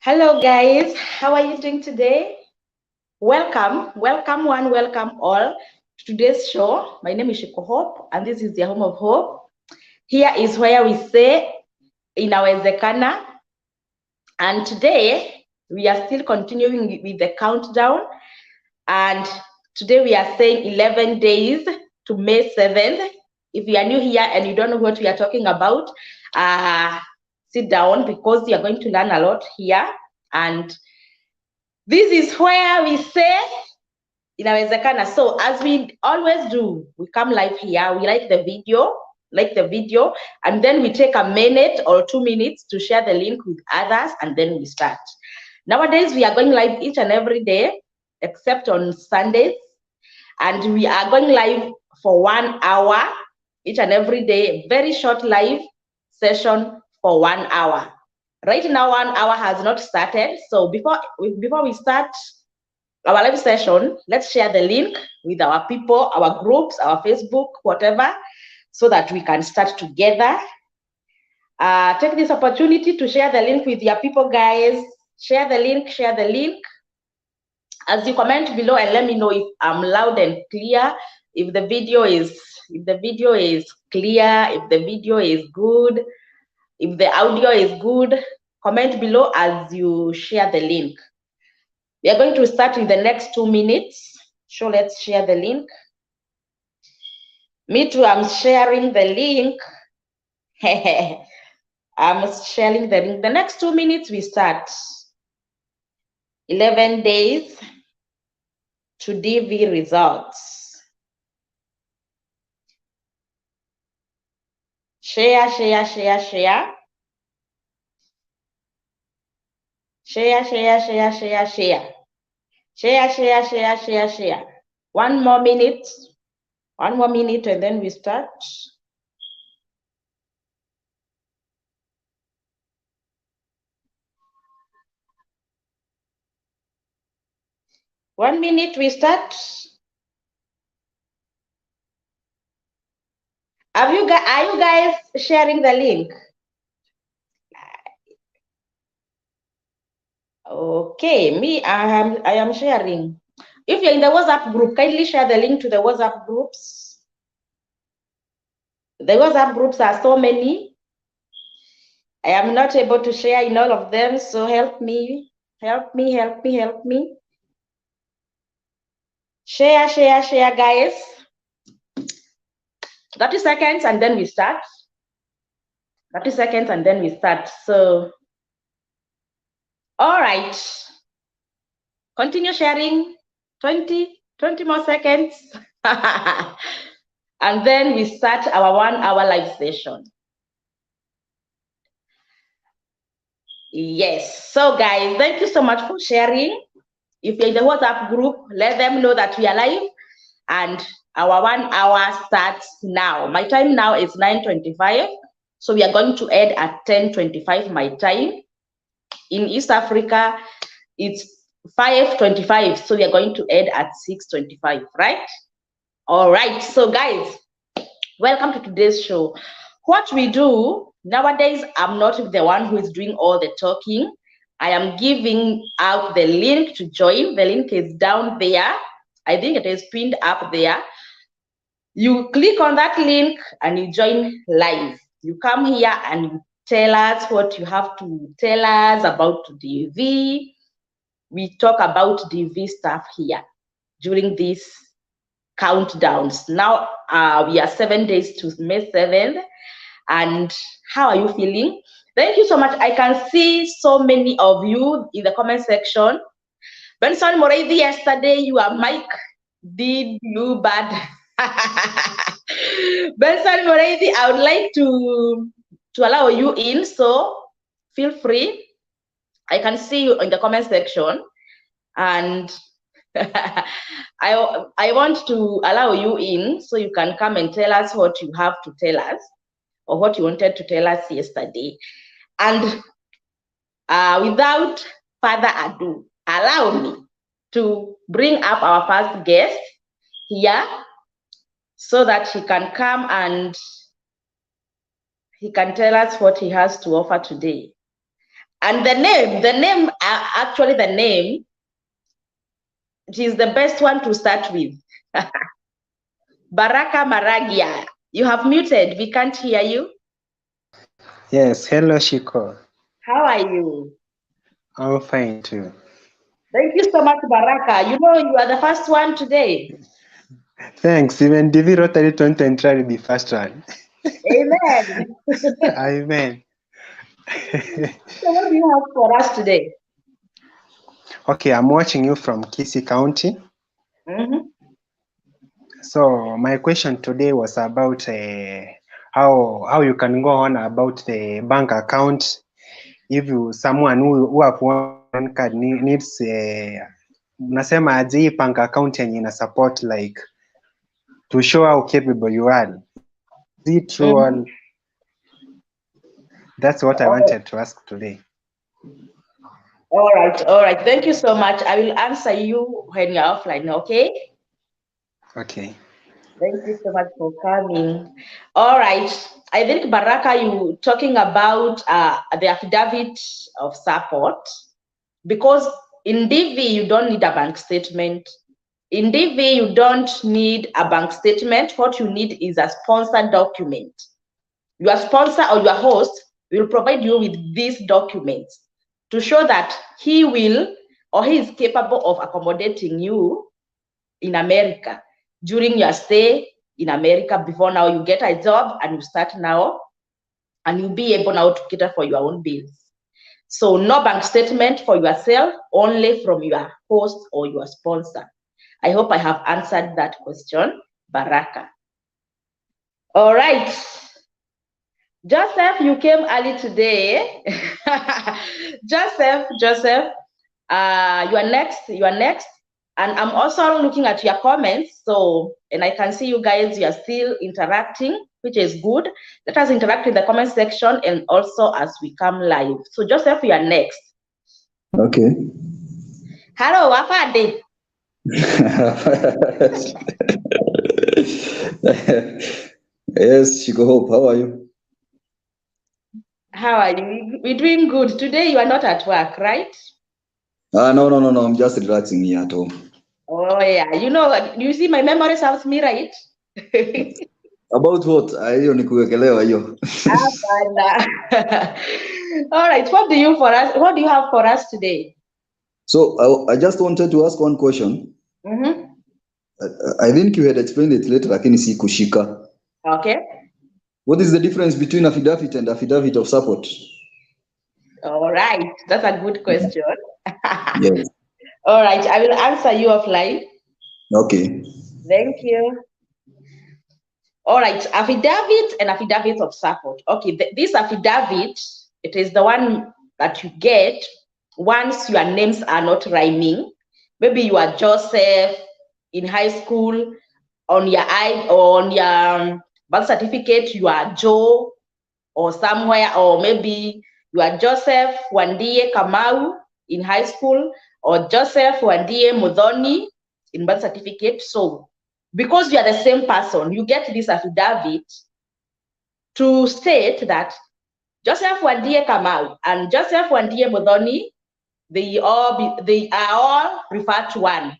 Hello guys, how are you doing today? Welcome one, welcome all to today's show. My name is Shiko Hope and this is the Home of Hope. Here is where we say inawezekana, and today we are still continuing with the countdown, and today we are saying 11 days to May 7th. If you are new here and you don't know what we are talking about, sit down because you are going to learn a lot here. And this is where we say inawezekana. So as we always do, we come live here, we like the video, and then we take a minute or 2 minutes to share the link with others, and then we start. Nowadays we are going live each and every day except on Sundays, and we are going live for 1 hour each and every day, very short live session for 1 hour. Right now 1 hour has not started, so before we start our live session, let's share the link with our people, our groups, our Facebook, whatever, so that we can start together. Take this opportunity to share the link with your people, guys. Share the link. As you comment below and let me know if I'm loud and clear, if the video is clear, if the video is good, if the audio is good. Comment below as you share the link. We are going to start in the next 2 minutes. So let's share the link. Me too, I'm sharing the link. I'm sharing the link. The next 2 minutes we start. 11 days to DV results. Share. Share. One more minute, and then we start. One minute, we start. Are you guys sharing the link? Okay, me, I am sharing. If you're in the WhatsApp group, kindly share the link to the WhatsApp groups. The WhatsApp groups are so many. I am not able to share in all of them, so help me. Share, guys. 30 seconds and then we start. 30 seconds and then we start. So, all right. Continue sharing. 20 more seconds. And then we start our 1 hour live session. Yes. So guys, thank you so much for sharing. If you're in the WhatsApp group, let them know that we are live and our 1 hour starts now. My time now is 9:25. So we are going to end at 10:25 my time. In East Africa, it's 5:25. So we are going to end at 6:25, right? All right. So guys, welcome to today's show. What we do nowadays, I'm not the one who is doing all the talking. I am giving out the link to join. The link is down there. I think it is pinned up there. You click on that link and you join live. You come here and you tell us what you have to tell us about DV. We talk about DV stuff here during these countdowns. Now we are 7 days to May 7th. And how are you feeling? Thank you so much. I can see so many of you in the comment section. Benson Moreidi, yesterday your mic did you bad. Benson Moreidi, I would like to allow you in, so feel free. I can see you in the comment section, and I want to allow you in so you can come and tell us what you have to tell us or what you wanted to tell us yesterday. And without further ado, allow me to bring up our first guest here so that he can come and he can tell us what he has to offer today. And the name, actually the name, it is the best one to start with. Baraka Maragia, you have muted. We can't hear you. Yes, hello Shiko. How are you? I'm fine too. Thank you so much, Baraka. You know, you are the first one today. Thanks. Even DV2023 will be first one. Amen. Amen. So what do you have for us today? Okay, I'm watching you from Kisii County. So my question today was about how you can go on about the bank account if someone who have one card needs nasema aje hii bank account yenye ina support like to show how capable you are. Is it true or that's what I wanted to ask today. All right. Thank you so much. I will answer you when you're offline, okay? Okay. Thank you so much for coming. All right. I think, Baraka, you talking about the affidavit of support, because in DV, you don't need a bank statement. In DV, you don't need a bank statement. What you need is a sponsor document. Your sponsor or your host will provide you with these documents to show that he will or he is capable of accommodating you in America during your stay in America. Before now you get a job and you start now and you'll be able now to cater for your own bills. So no bank statement for yourself, only from your host or your sponsor. I hope I have answered that question, Baraka. All right. Joseph, you came early today. Joseph, you are next. And I'm also looking at your comments. So, and I can see you guys, you are still interacting, which is good. Let us interact in the comment section and also as we come live. So Joseph, you are next. Okay. Hello, Afade. Yes, Shiko Hope, how are you? How are you? We're doing good. Today you are not at work, right? No, I'm just relaxing here at home. Oh yeah, you see my memory serves me right. About what? Hiyo ni kuwekelewa hiyo. All right, what do you have for us today? So I just wanted to ask one question. I think you had explained it later, lakini sikushika. Okay. What is the difference between affidavit and affidavit of support? All right, that's a good question. Yes. All right, I will answer you offline. Okay. Thank you. All right, affidavit and affidavit of support. Okay, this affidavit, it is the one that you get once your names are not rhyming. Maybe you are Joseph in high school, on your birth certificate, you are Joe or somewhere, or maybe you are Joseph Wandie Kamau in high school, or Joseph Wandie Mudhoni in birth certificate. So because you are the same person, you get this affidavit to state that Joseph Wandie Kamau and Joseph Wandie Mudhoni, they are all referred to one.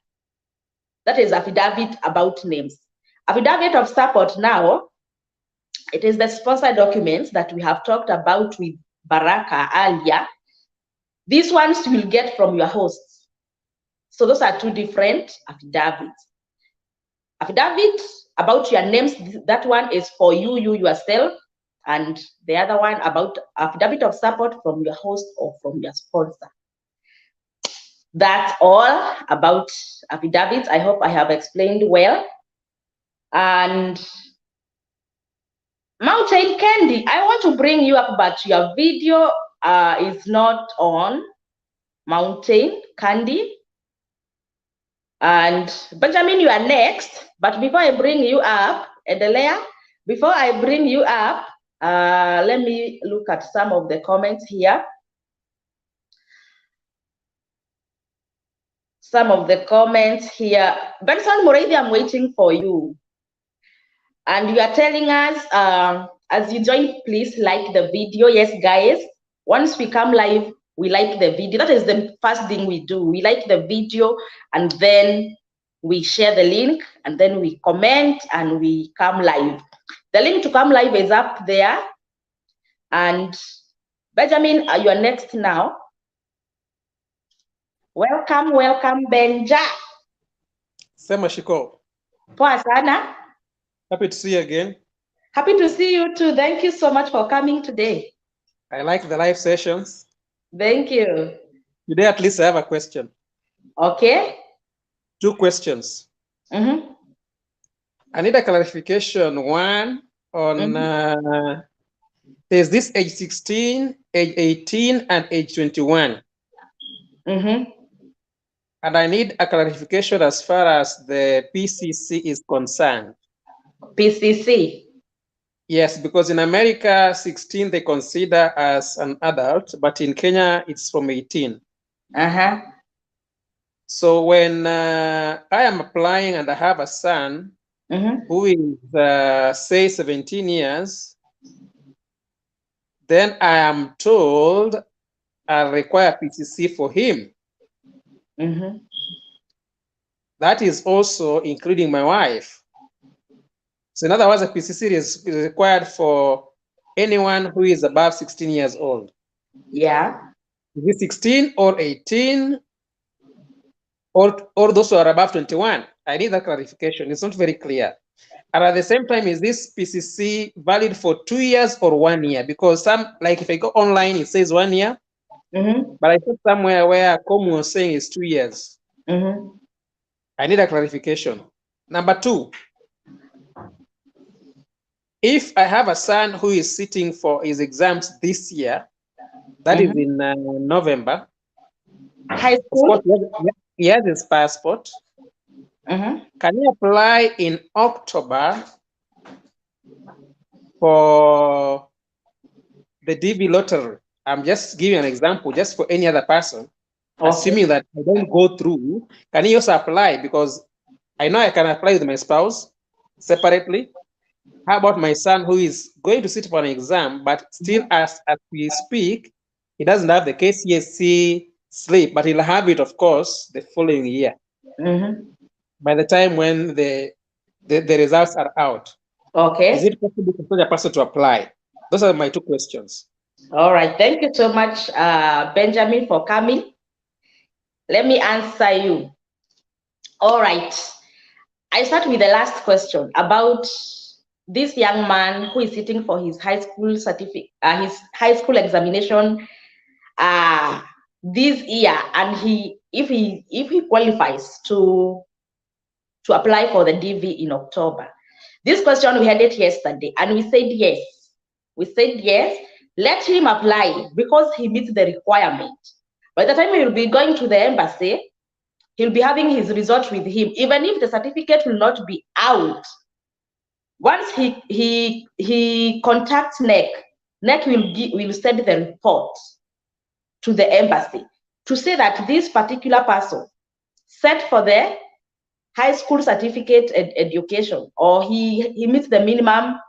That is affidavit about names. Affidavit of support now, it is the sponsor documents that we have talked about with Baraka earlier. These ones you will get from your hosts. So those are two different affidavits. Affidavit about your names, that one is for you yourself, and the other one about affidavit of support from your host or from your sponsor. That's all about affidavits. I hope I have explained well. And Mountain Candy, I want to bring you up, but your video is not on. Mountain Candy. And Benjamin, you are next. But before I bring you up, Edelea, before I bring you up, let me look at some of the comments here. Some of the comments here. Benson Moreidi, I'm waiting for you. And you are telling us, as you join, please like the video. Yes, guys, once we come live, we like the video. That is the first thing we do. We like the video, and then we share the link, and then we comment, and we come live. The link to come live is up there. And Benjamin, you are next now. Welcome, welcome, Benja. Sema Shiko. Poa sana. Happy to see you again. Happy to see you too. Thank you so much for coming today. I like the live sessions. Thank you. Today, at least I have a question. Okay. 2 questions. Mm-hmm. I need a clarification. One on there's this age 16, age 18, and age 21. Mm-hmm. And I need a clarification as far as the PCC is concerned. PCC. Yes, because in America, 16 they consider as an adult, but in Kenya, it's from 18. Uh-huh. So when I am applying and I have a son who is, say, 17 years, then I am told I require PCC for him. That is also including my wife. So in other words, a PCC is required for anyone who is above 16 years old. Yeah. Is it 16 or 18 or those who are above 21? I need that clarification. It's not very clear. And at the same time, is this PCC valid for 2 years or 1 year? Because some, like if I go online, it says 1 year. But I saw somewhere where Komu was saying it's 2 years. I need a clarification. Number 2, if I have a son who is sitting for his exams this year, that is in November. High school? Of course, he has his passport. Can he apply in October for the DV lottery? I'm just giving an example, just for any other person, assuming that I don't go through. Can he also apply? Because I know I can apply with my spouse separately. How about my son who is going to sit for an exam, but still as we speak, he doesn't have the KCSE slip, but he'll have it, of course, the following year. By the time when the results are out. Okay. Is it possible for such a person to apply? Those are my 2 questions. All right. Thank you so much, Benjamin, for coming. Let me answer you. All right. I start with the last question about this young man who is sitting for his high school certificate, his high school examination this year, and if he qualifies to apply for the DV in October. This question we had it yesterday, and we said yes. We said yes. Let him apply because he meets the requirement. By the time he will be going to the embassy, he'll be having his result with him, even if the certificate will not be out. Once he contacts NEC, NEC will send the report to the embassy to say that this particular person set for the high school certificate education, or he meets the minimum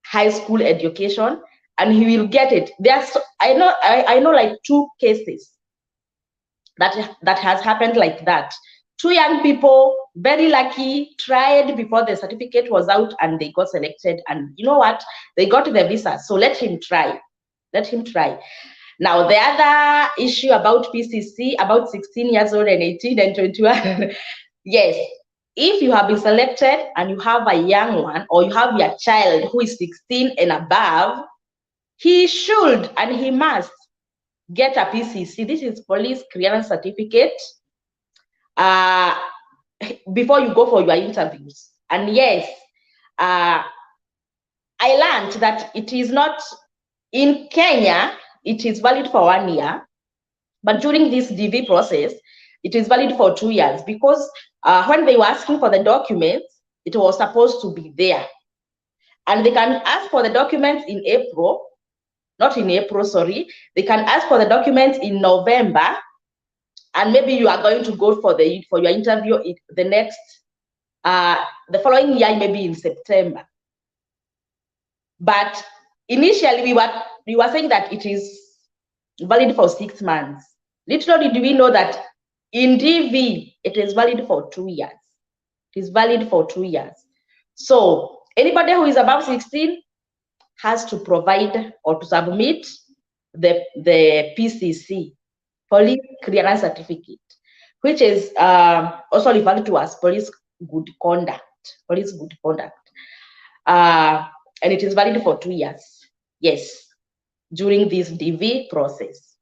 high school education, and he will get it. There's I know like 2 cases that has happened like that. 2 young people, very lucky, tried before the certificate was out and they got selected, and you know what? They got the visa. So let him try. Let him try. Now, the other issue about PCC, about 16 years old and 18 and 21, yes, if you have been selected and you have a young one, or you have your child who is 16 and above, he should and he must get a PCC. This is police clearance certificate. Before you go for your interviews. And yes, I learned that it is not in Kenya, it is valid for 1 year, but during this DV process, it is valid for 2 years because when they were asking for the documents, it was supposed to be there. And they can ask for the documents in April, not in April, sorry. They can ask for the documents in November, and maybe you are going to go for your interview the next the following year, maybe in September. But initially we were saying that it is valid for 6 months. Little did we know that in DV it is valid for 2 years. It is valid for 2 years. So anybody who is above 16 has to provide or to submit the PCC, police clearance certificate, which is also referred to as police good conduct. Police good conduct. And it is valid for 2 years. Yes, during this DV process.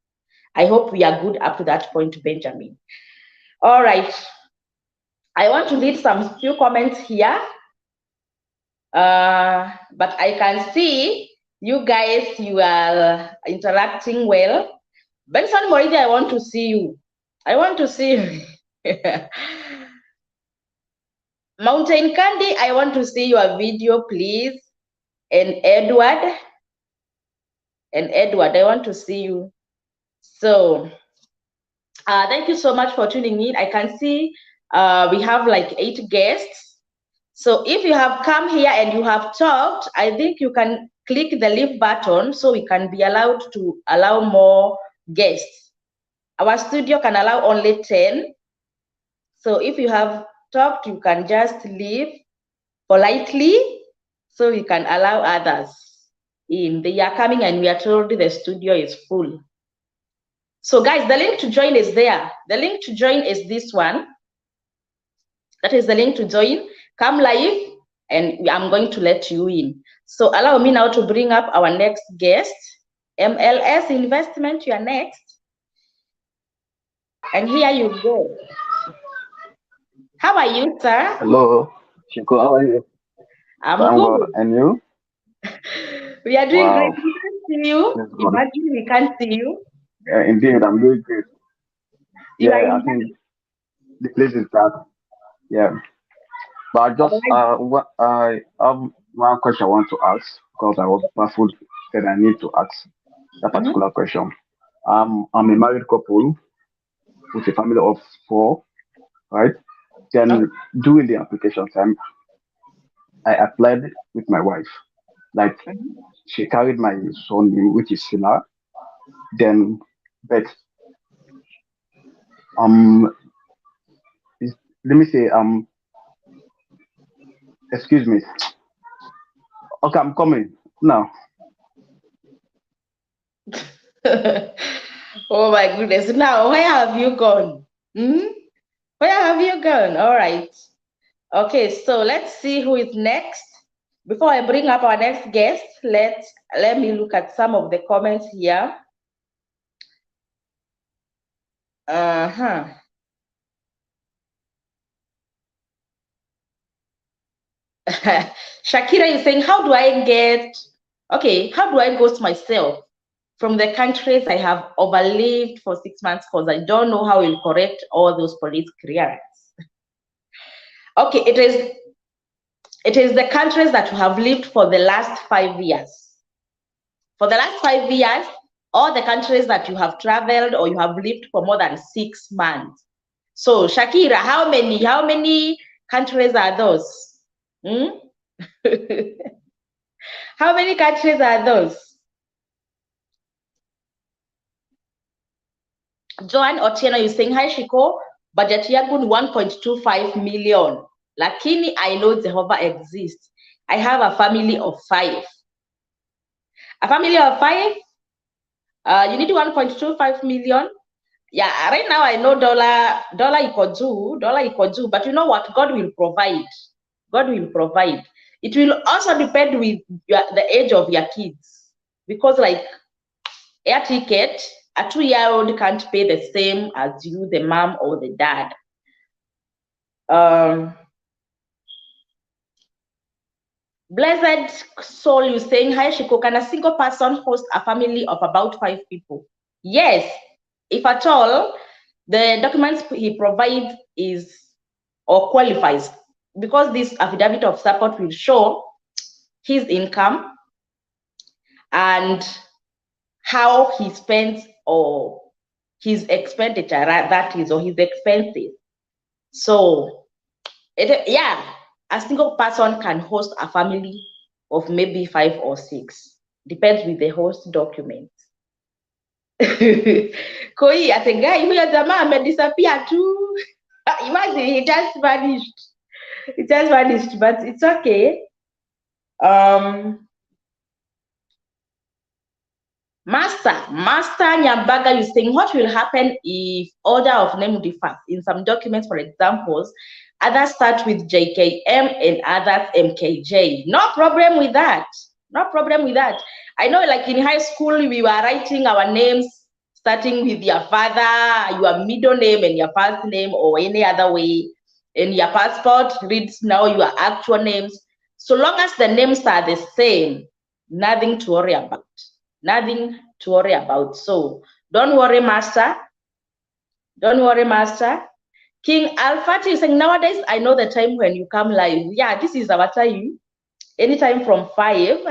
I hope we are good up to that point, Benjamin. All right. I want to read some few comments here. But I can see you guys, you are interacting well. Benson Moridi, I want to see you. I want to see you. Mountain Candy, I want to see your video, please. And Edward, I want to see you. So thank you so much for tuning in. I can see we have like 8 guests. So if you have come here and you have talked, I think you can click the leave button so we can be allowed to allow more guests. Our studio can allow only 10. So if you have talked, you can just leave politely so we can allow others in. They are coming and we are told the studio is full. So guys, the link to join is there. The link to join is this one. That is the link to join. Come live and I'm going to let you in. So allow me now to bring up our next guest. MLS Investment, you are next. And here you go. How are you, sir? Hello, Chico, how are you? I'm good. And you? We are doing Wow. great. We can't see you. Imagine we can't see you. Yeah, indeed, I'm doing great. I think the place is dark. Yeah. But I just I have one question I want to ask because I was baffled that I need to ask that particular question. I'm a married couple with a family of 4, right? Then during the application time, I applied with my wife. Like she carried my son name, which is Sila. Then, but let me say excuse me. Okay, I'm coming now. Oh my goodness! Now, where have you gone? Where have you gone? All right. Okay, so let's see who is next. Before I bring up our next guest, let me look at some of the comments here. Shakira is saying, how do I ghost myself from the countries I have overlived for 6 months because I don't know how I'll correct all those police clearance. Okay, it is the countries that you have lived for the last 5 years. For the last 5 years, all the countries that you have traveled or you have lived for more than 6 months. So Shakira, how many countries are those? How many countries are those? Joan Otieno, you saying, hi Shiko, budget yangu ni 1.25 million. Lakini I know Jehovah exists. I have a family of 5. A family of 5? You need 1.25 million. Yeah, right now I know dollar equal to, but you know what? God will provide. God will provide. It will also depend with the age of your kids, because like air ticket, A 2-year-old can't pay the same as you, the mom or the dad. Blessed soul, you saying, hi Shiko, can a single person host a family of about 5 people? Yes, if at all the documents he provides is or qualifies, because this affidavit of support will show his income and how he spends or his expenditure, that is, or his expenses. So yeah, a single person can host a family of maybe 5 or 6, depends with the host documents. Koi, at a guy who has a man disappear too. Imagine he just vanished. It just vanished, but it's okay. Master Nyambaga, you saying what will happen if order of name differs in some documents, for examples, others start with JKM and others MKJ. No problem with that. No problem with that. I know, like in high school, we were writing our names starting with your father, your middle name and your first name, or any other way. And your passport reads now your actual names. So long as the names are the same, nothing to worry about. Nothing to worry about. So don't worry, Master. Don't worry, Master. King Alpha is saying, nowadays, I know the time when you come live. Yeah, this is our time. Anytime from 5.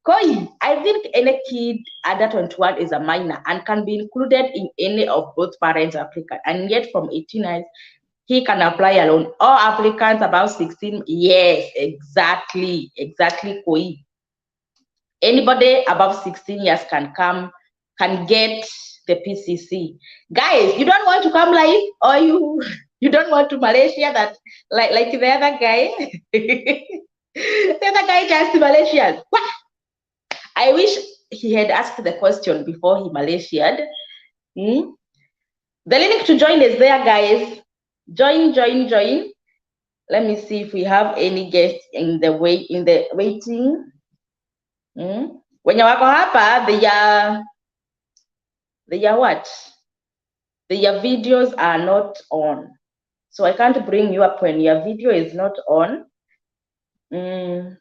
Koi, I think any kid under 21 is a minor and can be included in any of both parents' applicants. And yet from 18 years, he can apply alone. All applicants above 16, yes, exactly, Koi. Anybody above 16 years can get the PCC. Guys, you don't want to come live, or you don't want to Malaysia, that like the other guy. The other guy just Malaysian. What? I wish he had asked the question before he Malaysia'd. The link to join is there, guys. Join. Let me see if we have any guests in the waiting. When you wako hapa, their what? Their videos are not on. So I can't bring you up when your video is not on. Anne,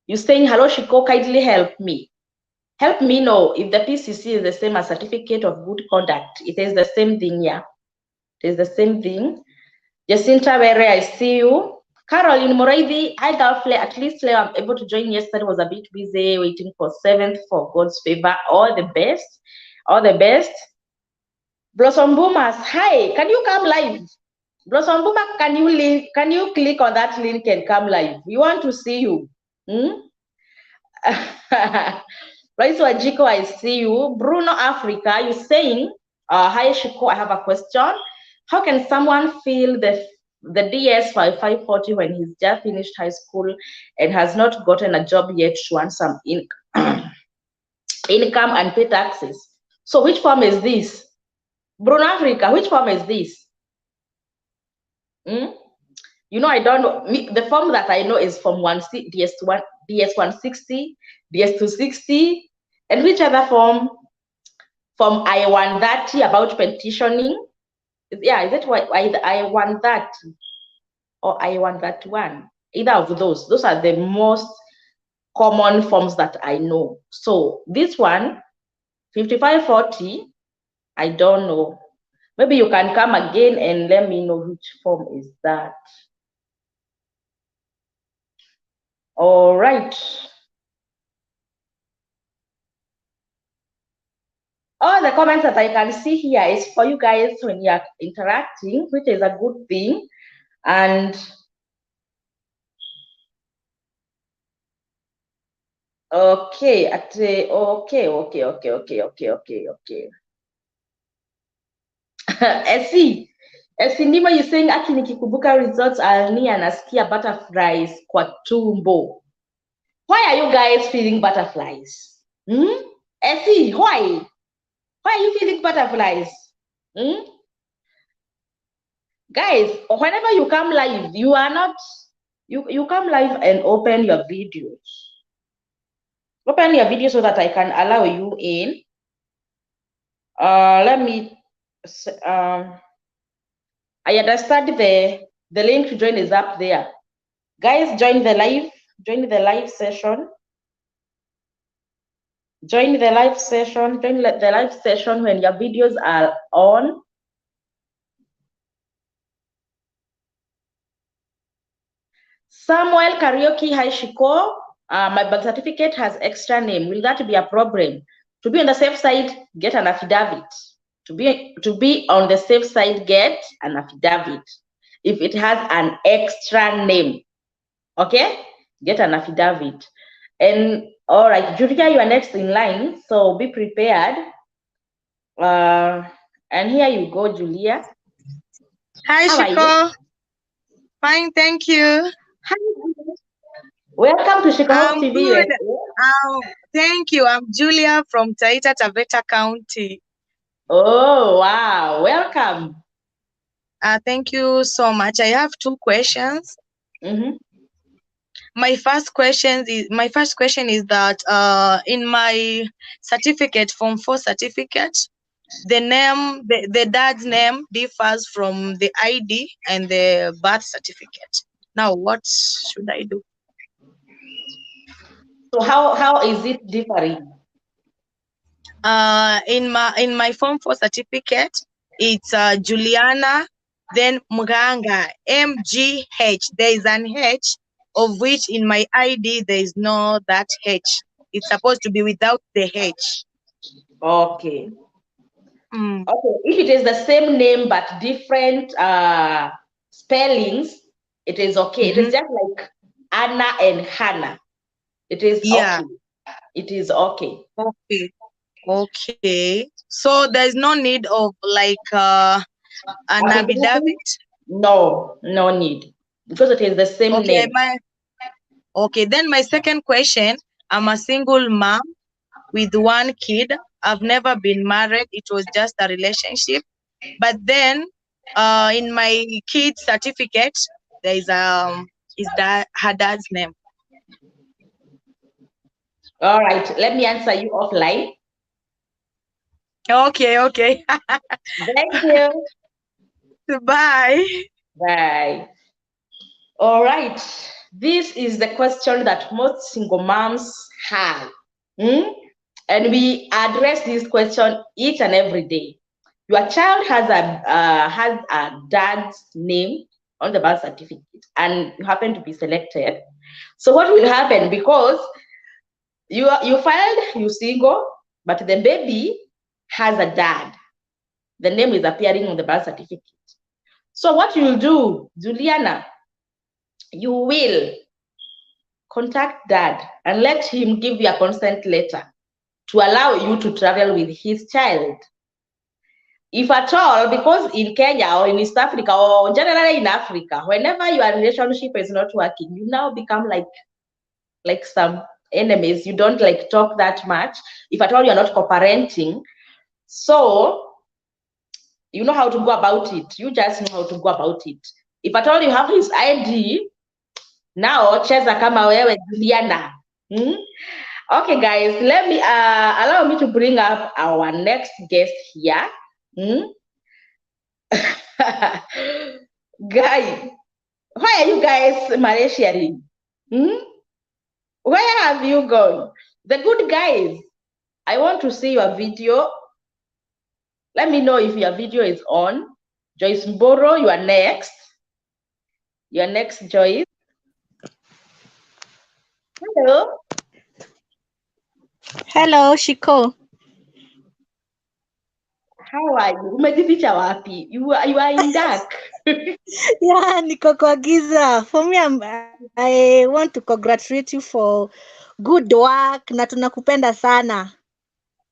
you saying, hello, Shiko, kindly help me. Help me know if the PCC is the same as certificate of good conduct. It is the same thing, yeah. It is the same thing. Jacinta Were, I see you. Caroline Moraidi, hi Galfle, at least I'm able to join yesterday, was a bit busy waiting for 7th for God's favor. All the best. All the best. Blossom Boomers, hi, can you come live? Blossom Boomer, can you click on that link and come live? We want to see you. Right, so Ajiko, I see you. Bruno Africa, you saying, hi Shiko, I have a question. How can someone fill the DS 540 when he's just finished high school and has not gotten a job yet to earn some income and pay taxes? So which form is this? Bruno Africa, which form is this? You know, I don't know. The form that I know is Form DS1, DS160, DS260, and which other form? Form I-130 about petitioning. Yeah, is it either I-130 or I-131? Either of those. Those are the most common forms that I know. So this one, 5540, I don't know. Maybe you can come again and let me know which form is that. All right. All the comments that I can see here is for you guys when you're interacting, which is a good thing. And okay, okay. Esi ndimo, you saying aki nikikumbuka results alnia nasikia butterflies kwa tumbo. Why are you guys feeling butterflies? Esi, why? Why are you feeling butterflies? Guys, whenever you come live, you come live and open your videos. Open your video so that I can allow you in. Let me, I understand the link to join is up there. Guys, join the live session. Join the live session when your videos are on. Samuel Karaoke, hi Shiko. My birth certificate has extra name. Will that be a problem? To be on the safe side, get an affidavit. To be on the safe side, get an affidavit. If it has an extra name, okay, get an affidavit. And all right, Julia, you are next in line, so be prepared. And here you go, Julia. Hi, Shiko. Fine, thank you. Hi. Welcome to Shiko TV. Thank you. I'm Julia from Taita Taveta County. Oh, wow. Welcome. Thank you so much. I have two questions. Mm-hmm. My first question is that in my certificate, Form 4 certificate, the name, the dad's name differs from the ID and the birth certificate. Now, what should I do? So how is it differing? In my Form 4 certificate, it's Juliana, then Mganga, MGH. There is an H, of which in my ID there is no that H. It's supposed to be without the H. Okay. Mm. Okay. If it is the same name but different spellings, it is okay. Mm-hmm. It is just like Anna and Hannah. It is okay. It is okay. Okay. So there's no need of like an affidavit? No need. Because it is the same name. Okay, then my second question, I'm a single mom with one kid. I've never been married. It was just a relationship. But then in my kid's certificate, there is her dad's name. All right, let me answer you offline. Okay. Thank you. Bye. Bye. All right. This is the question that most single moms have. And we address this question each and every day. Your child has a dad's name on the birth certificate and you happen to be selected. So what will happen? Because you filed, you single, but the baby has a dad. The name is appearing on the birth certificate. So what you'll do, Juliana, you will contact dad and let him give you a consent letter to allow you to travel with his child. If at all, because in Kenya or in East Africa or generally in Africa, whenever your relationship is not working, you now become like some enemies. You don't like talk that much. If at all you're not co-parenting, so you know how to go about it. You just know how to go about it. If at all you have his ID, now cheza kama wewe Juliana. Okay, guys, let me allow me to bring up our next guest here. Guy, why are you guys Malaysia? Where have you gone? The good guys, I want to see your video. Let me know if your video is on. Joyce Mboro, you are next. You're next, Joyce. Hello. Hello, Shiko. How are you? Umejificha wapi? You are in dark. Yeah, niko kwa giza. For me, I want to congratulate you for good work na tunakupenda sana.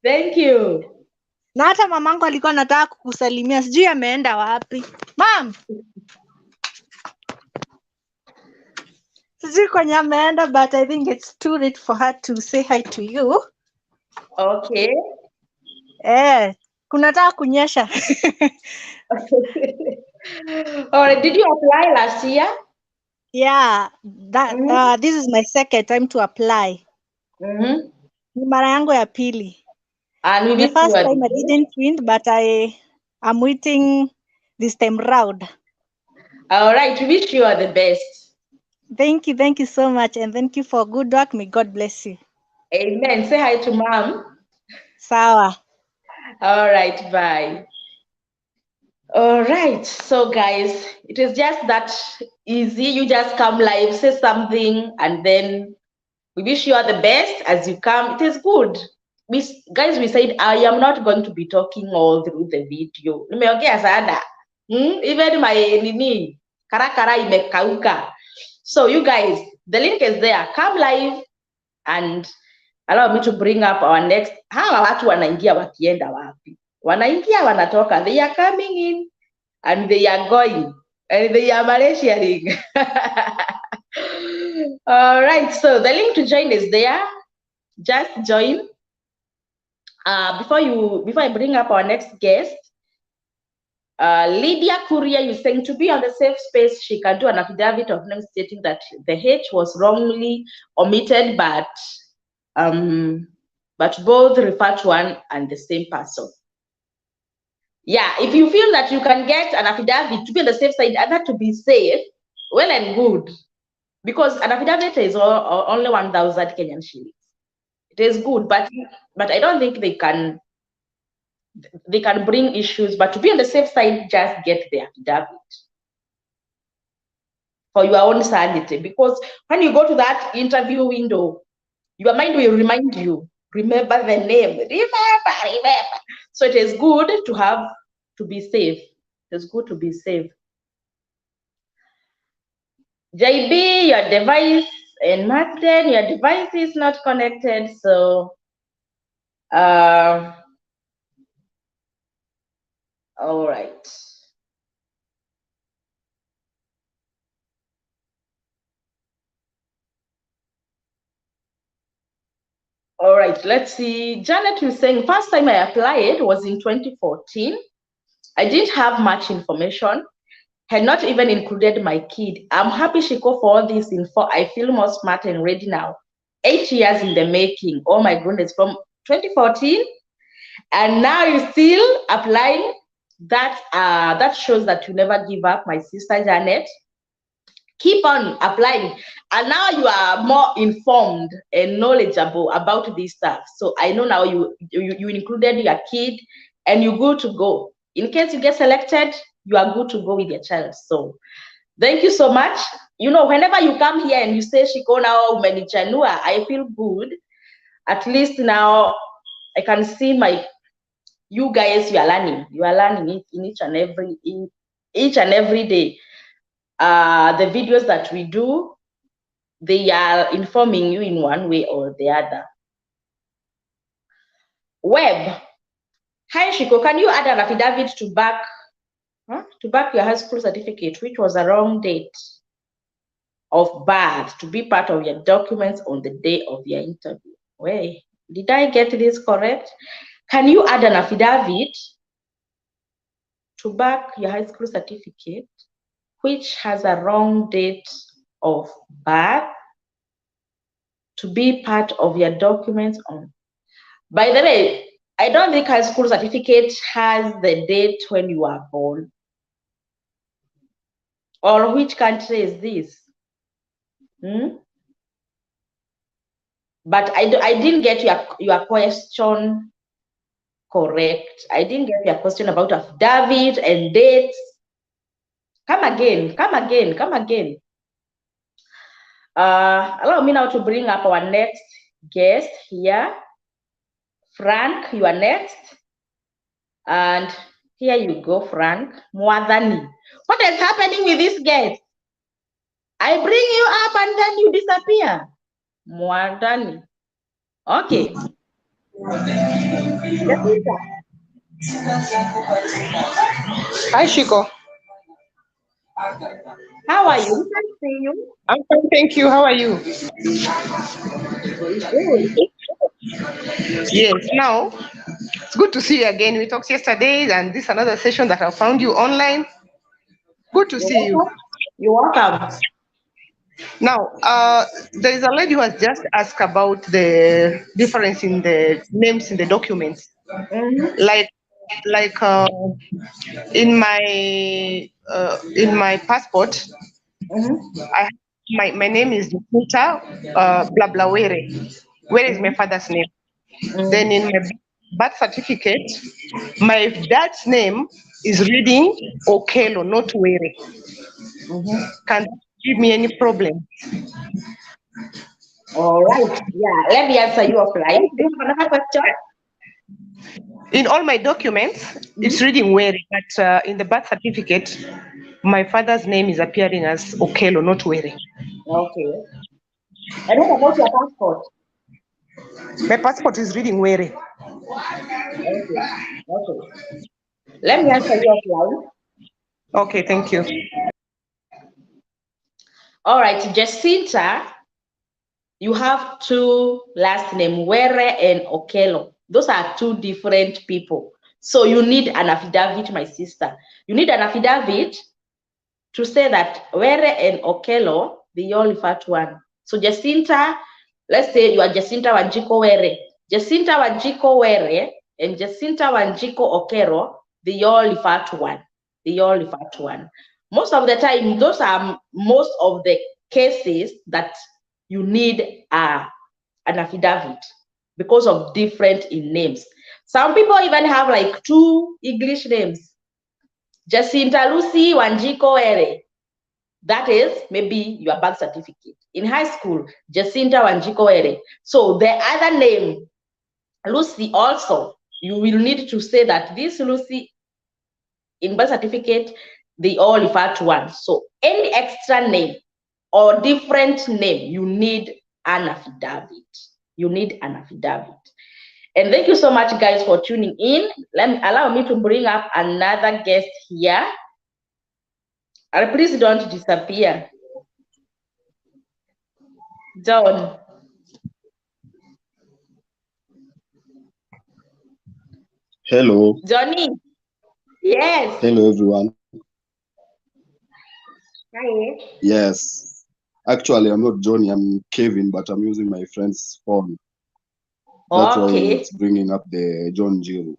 Thank you. Na hata mamangu alikuwa anataka kukusalimia, sijui ameenda wapi. Mom! Sijui kwenye ameenda, but I think it's too late for her to say hi to you. Okay. Kunataka kunyesha. Alright, did you apply last year? Yeah, this is my second time to apply. Ni mara yangu ya pili. And we The wish first you time I didn't win, but I'm waiting this time round. all right. We wish you are the best. Thank you so much, and thank you for good work. May God bless you. Amen. Say hi to mom. Sawa. All right, bye. All right, so guys, it is just that easy. You just come live, say something, and then we wish you all the best as you come. It is good. Guys, we said I am not going to be talking all through the video. Nimeongea sana. Even my nini karakara imekauka. So you guys, the link is there. Come live and allow me to bring up our next. Hawa watu wanaingia wakienda wapi? Wanaingia wanatoka. They are coming in and they are going and they are Malaysianing. All right, so the link to join is there. Just join. Before I bring up our next guest, Lydia Courier is saying to be on the safe space, she can do an affidavit of name stating that the H was wrongly omitted, but both refer to one and the same person. Yeah, if you feel that you can get an affidavit to be on the safe side and that to be safe, well and good, because an affidavit is only 1,000 Kenyan shillings. It is good, but I don't think they can bring issues. But to be on the safe side, just get the affidavit for your own sanity, because when you go to that interview window, your mind will remind you, remember the name, remember. So it is good to be safe. It's good to be safe. JB, your device, and Martin, your device is not connected. So, all right. All right, let's see. Janet was saying, first time I applied was in 2014. I didn't have much information, had not even included my kid. I'm happy she go for all this info. I feel more smart and ready now. 8 years in the making. Oh my goodness, from 2014, and now you're still applying. That shows that you never give up, my sister Janet. Keep on applying, and now you are more informed and knowledgeable about this stuff. So I know now you included your kid, and you're good to go. In case you get selected, you are good to go with your child. So thank you so much. You know, whenever you come here and you say Shiko now umenichanua, I feel good. At least now I can see you guys, you are learning it in each and every day. The videos that we do, they are informing you in one way or the other. Web. Hi Shiko, can you add an affidavit to back your high school certificate, which was a wrong date of birth, to be part of your documents on the day of your interview? Wait, did I get this correct? Can you add an affidavit to back your high school certificate, which has a wrong date of birth, to be part of your documents on? By the way, I don't think high school certificate has the date when you are born. Or which country is this? But I didn't get your question correct. I didn't get your question about affidavit and dates. Come again. Allow me now to bring up our next guest here. Frank, you are next. And here you go, Frank. Mwadhani. What is happening with this guest? I bring you up and then you disappear. Mwadhani. Okay. Hi, Shiko. How are you? We can see you. I'm fine, thank you. How are you? Very good. Yes, now it's good to see you again. We talked yesterday, and this is another session that I found you online. Good to see you. You're welcome. Now, there is a lady who has just asked about the difference in the names in the documents. Like in my passport, I my name is Nita blah blah Were. Where is my father's name? Then in my birth certificate, my dad's name is reading Okelo, not Were. Can that give me any problem? All right. Yeah. Let me answer you offline. Do you have another question? In all my documents, it's reading Were, but in the birth certificate, my father's name is appearing as Okelo, not Were. Okay. And what about your passport? My passport is reading Were. Okay. Okay. Let me answer you offline. Okay, thank you. All right, Jacinta, you have two last name, Were and Okelo. Those are two different people. So you need an affidavit, my sister. You need an affidavit to say that Were and Okelo, they all refer to one. So Jacinta, let's say you are Jacinta Wanjiko Were. Jacinta Wanjiko Were and Jacinta Wanjiko Okero, they all refer to one. They all refer to one. Most of the time, those are most of the cases that you need an affidavit because of different in names. Some people even have like two English names. Jacinta Lucy Wanjiko Were. That is maybe your birth certificate. In high school, Jacinta Wanjiko Were. So the other name, Lucy, also, you will need to say that this Lucy in birth certificate, they all refer to one. So any extra name or different name, you need an affidavit. You need an affidavit. And thank you so much, guys, for tuning in. Allow me to bring up another guest here. And please don't disappear. John. Hello. Johnny. Yes. Hello, everyone. Hi. Yes. Actually, I'm not Johnny, I'm Kevin, but I'm using my friend's phone. That's why it's bringing up the John Jiru.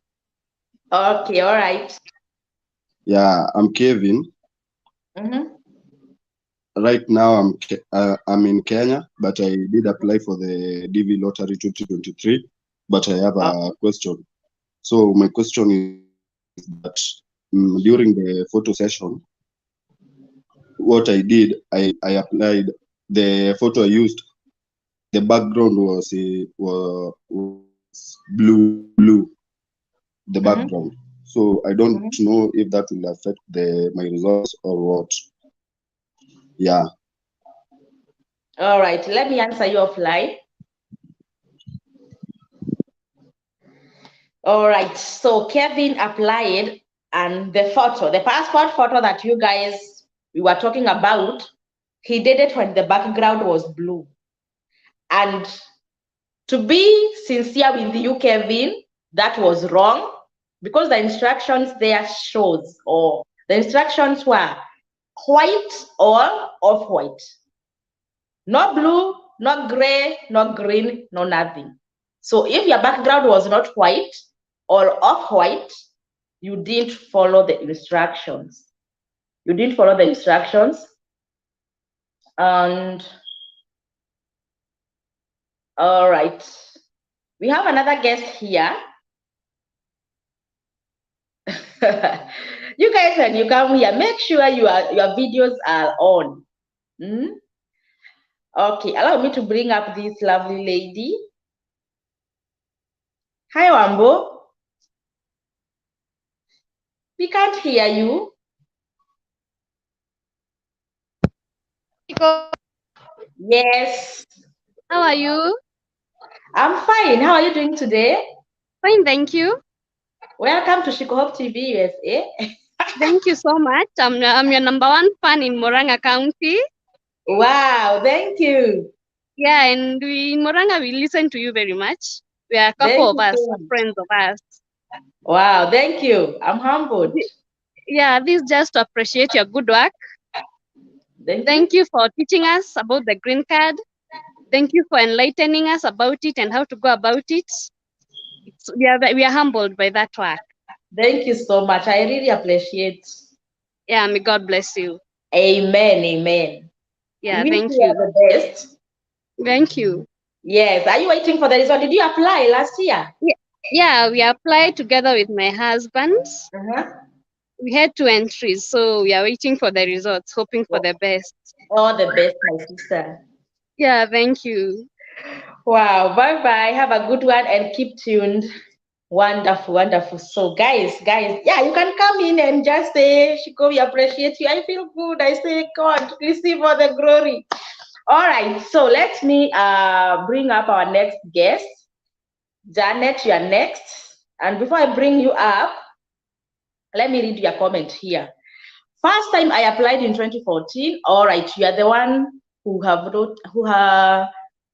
Okay, all right. Yeah, I'm Kevin. Right now, I'm in Kenya, but I did apply for the DV Lottery 2023, but I have a question. So my question is that during the photo session, what I did, I applied the photo I used. The background was blue, the background. So I don't know if that will affect my results or what. Yeah. All right, let me answer you offline. All right, so Kevin applied, and the passport photo that you guys we were talking about, he did it when the background was blue. And to be sincere with you, Kevin, that was wrong, because the instructions there shows, or the instructions were white or off-white. No blue, no gray, no green, no nothing. So if your background was not white or off-white, you didn't follow the instructions. You didn't follow the instructions. And all right, we have another guest here. You guys, when you come here, make sure your videos are on. Okay, allow me to bring up this lovely lady. Hi, Wambo. We can't hear you. Yes. How are you? I'm fine. How are you doing today? Fine, thank you. Welcome to Shikohop TV USA. Thank you so much. I'm your #1 fan in Moranga County. Wow, thank you. Yeah, and in Moranga, we listen to you very much. We are a couple of us, friends of us. Wow, thank you. I'm humbled. Yeah, this just to appreciate your good work. Thank you for teaching us about the green card. Thank you for enlightening us about it and how to go about it. We are humbled by that work. Thank you so much. I really appreciate. Yeah, may God bless you. Amen. Amen. Yeah, We wish thank you all you. the best. Thank you. Yes. Are you waiting for the result? Did you apply last year? Yeah, we applied together with my husband. We had 2 entries, so we are waiting for the results, hoping for the best. All the best, my sister. Yeah, thank you. Wow. Bye bye. Have a good one and keep tuned. Wonderful, wonderful. So, guys, yeah, you can come in and just say, Shiko, we appreciate you. I feel good. I say, God, receive all the glory. All right. So let me bring up our next guest. Janet, you are next. And before I bring you up, let me read your comment here. First time I applied in 2014. All right, you are the one who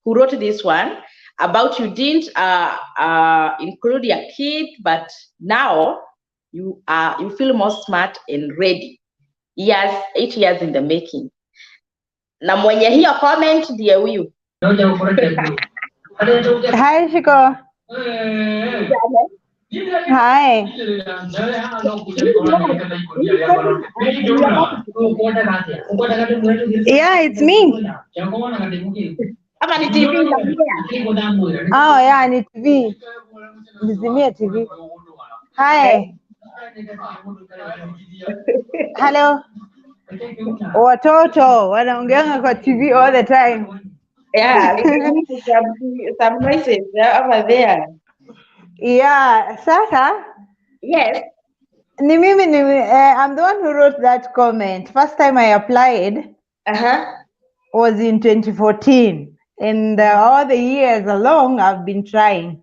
wrote this one about you didn't include your kid, but now you feel more smart and ready. 8 years in the making. Na mwenye hiyo comment ndiye huyu. Hi, Shiko. Hi. Yeah, it's me. Ama ni TV Oh, yeah, ni TV. Nizimie TV. Hi. Hello. Watoto wanaongeanga kwa TV all the time. Yeah, some noises over there. Yeah, sasa. Yes. I'm the one who wrote that comment. First time I applied was in 2014. And all the years along, I've been trying.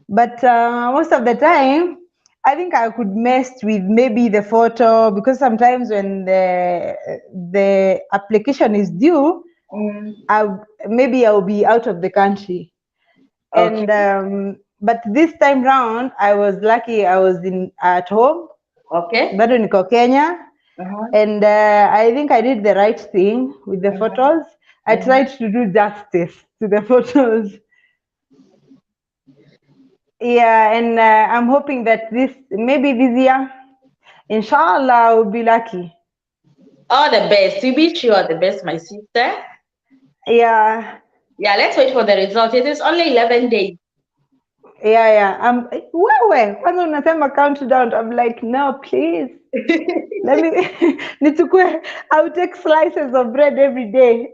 But most of the time, I think I could mess with maybe the photo, because sometimes when the application is due, maybe I'll be out of the country. Okay. And but this time round, I was lucky. I was at home. Okay. Bado niko Kenya. And I think I did the right thing with the photos. I tried to do justice to the photos. Yeah, and I'm hoping that maybe this year, inshallah, I'll be lucky. All the best. We wish you all the best, my sister. Yeah. Yeah, let's wait for the result. It is only 11 days. Yeah. Wewe, kwanza unasema countdown. I'm like, no, please. Let me, I'll take slices of bread every day.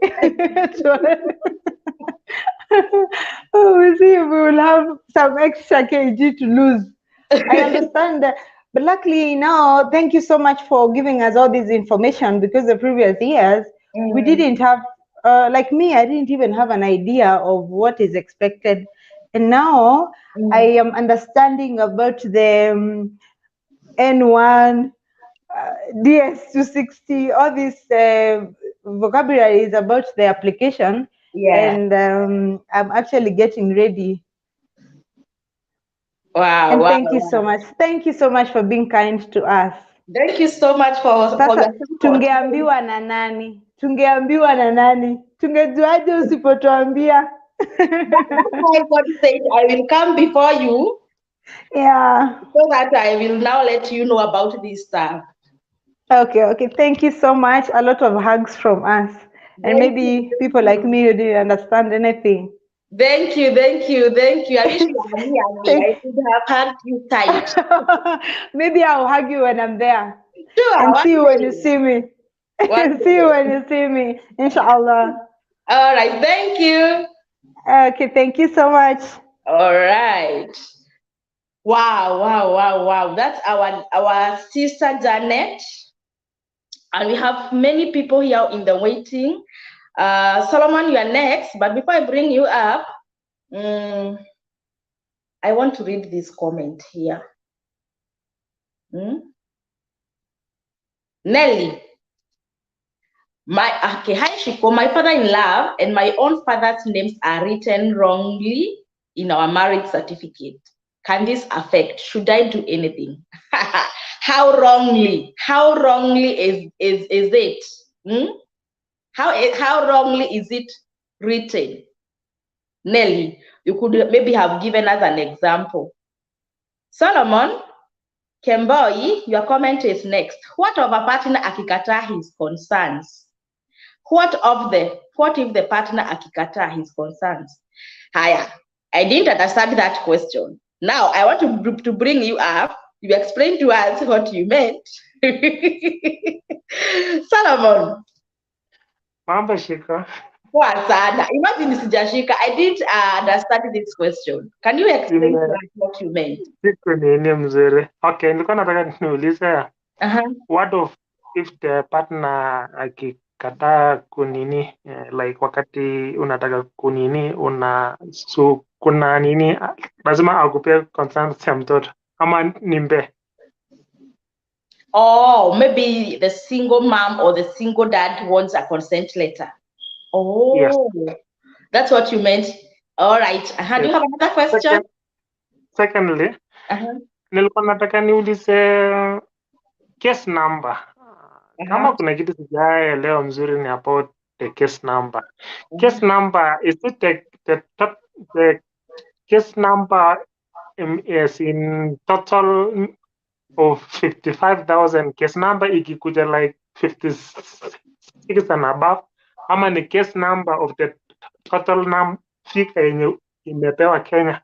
We'll see if we will have some extra kg to lose. I understand that. But luckily now, thank you so much for giving us all this information, because the previous years, we didn't have, like me, I didn't even have an idea of what is expected. And now I am understanding about the N1, DS260, all this vocabulary is about the application. Yeah. And I'm actually getting ready. Wow. And thank you so much. Thank you so much for being kind to us. Thank you so much for Sasa tungeambiwa na nani? Tungeambiwa na nani? Tungejuaje usipotuambia? That's why God said, I will come before you. Yeah. So that I will now let you know about this stuff. Okay. Thank you so much. A lot of hugs from us. And maybe people like me who didn't understand anything. Thank you. I wish you were me. I could have hugged you tight. Maybe I'll hug you when I'm there. Sure. And see you when you see me. See you when you see me. Inshallah. All right. Thank you. Okay. Thank you so much. All right. Wow. That's our sister Janet. And we have many people here in the waiting. Solomon, you are next. But before I bring you up, I want to read this comment here. Nelly. Hi Shiko, my father-in-law and my own father's names are written wrongly in our marriage certificate. can this affect? Should I do anything? How wrongly is it? How wrongly is it written? Nelly, you could maybe have given us an example. Solomon, Kemboi, your comment is next. What of a partner akikataa his concerns? What if the partner akikataa his concerns? Haya, I didn't understand that question. Now I want to bring you up. You explain to us what you meant. Solomon. Mambo shika. Poa sana. Imagine sijashika. I didn't understand this question. Can you explain to us what you meant? Siku nini mzuri. Okay, nilikuwa nataka niulize. What if the partner akikataa kunini, like wakati unataka kunini, kuna nini, lazima akupee consent ya mtoto ama nimbe? Oh, maybe the single mom or the single dad wants a consent letter. Oh, yes. That's what you meant. All right. Do you have another question? Secondly, nilikuwa nataka niulize case number. Kama kuna kitu sijaelewa mzuri ni about the case number. Case number, is it the case number is in total of 55,000 case number ikikuja like 56 and above, ama ni case number of the total figure yenye imepewa Kenya?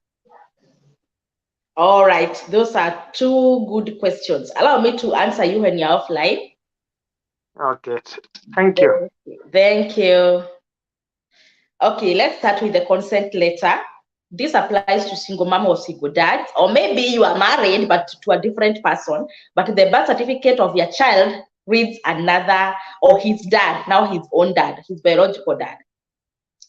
All right, those are two good questions. Allow me to answer you when you're offline. Okay, thank you. Thank you. Okay, let's start with the consent letter. This applies to single mom or single dad, or maybe you are married but to a different person, but the birth certificate of your child reads another, or his dad, now his own dad, his biological dad.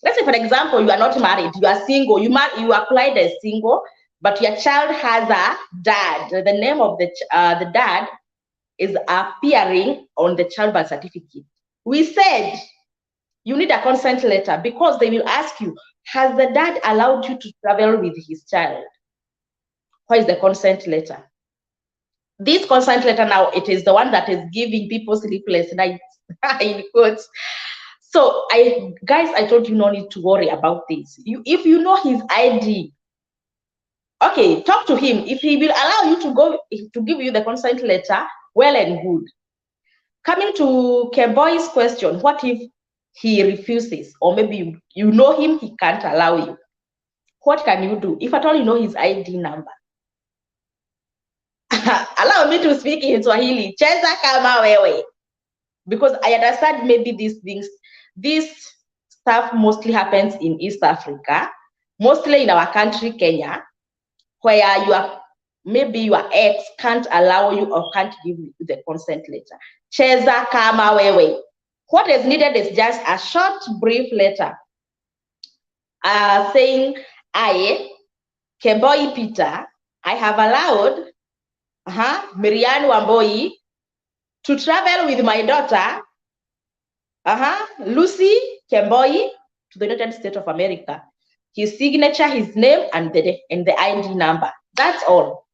Let's say, for example, you are not married, you are single, you applied as single, but your child has a dad. The name of the dad is appearing on the child birth certificate. We said you need a consent letter because they will ask you, has the dad allowed you to travel with his child? What is the consent letter? This consent letter now, it is the one that is giving people sleepless nights, in quotes. So guys, I told you no need to worry about this. If you know his ID, okay, talk to him. If he will allow you to give you the consent letter, well and good. Coming to Keboy's question, what if he refuses, or maybe you know him, he can't allow you? What can you do? If at all you know his ID number. Allow me to speak in Swahili. Cheza kama wewe. Because I understand maybe these things, this stuff mostly happens in East Africa, mostly in our country, Kenya, where maybe your ex can't allow you or can't give you the consent letter. Cheza kama wewe. What is needed is just a short, brief letter saying, I, Kemboi Peter, I have allowed Miriam Wamboi to travel with my daughter, Lucy Kemboi, to the United States of America. His signature, his name, and the ID number. That's all.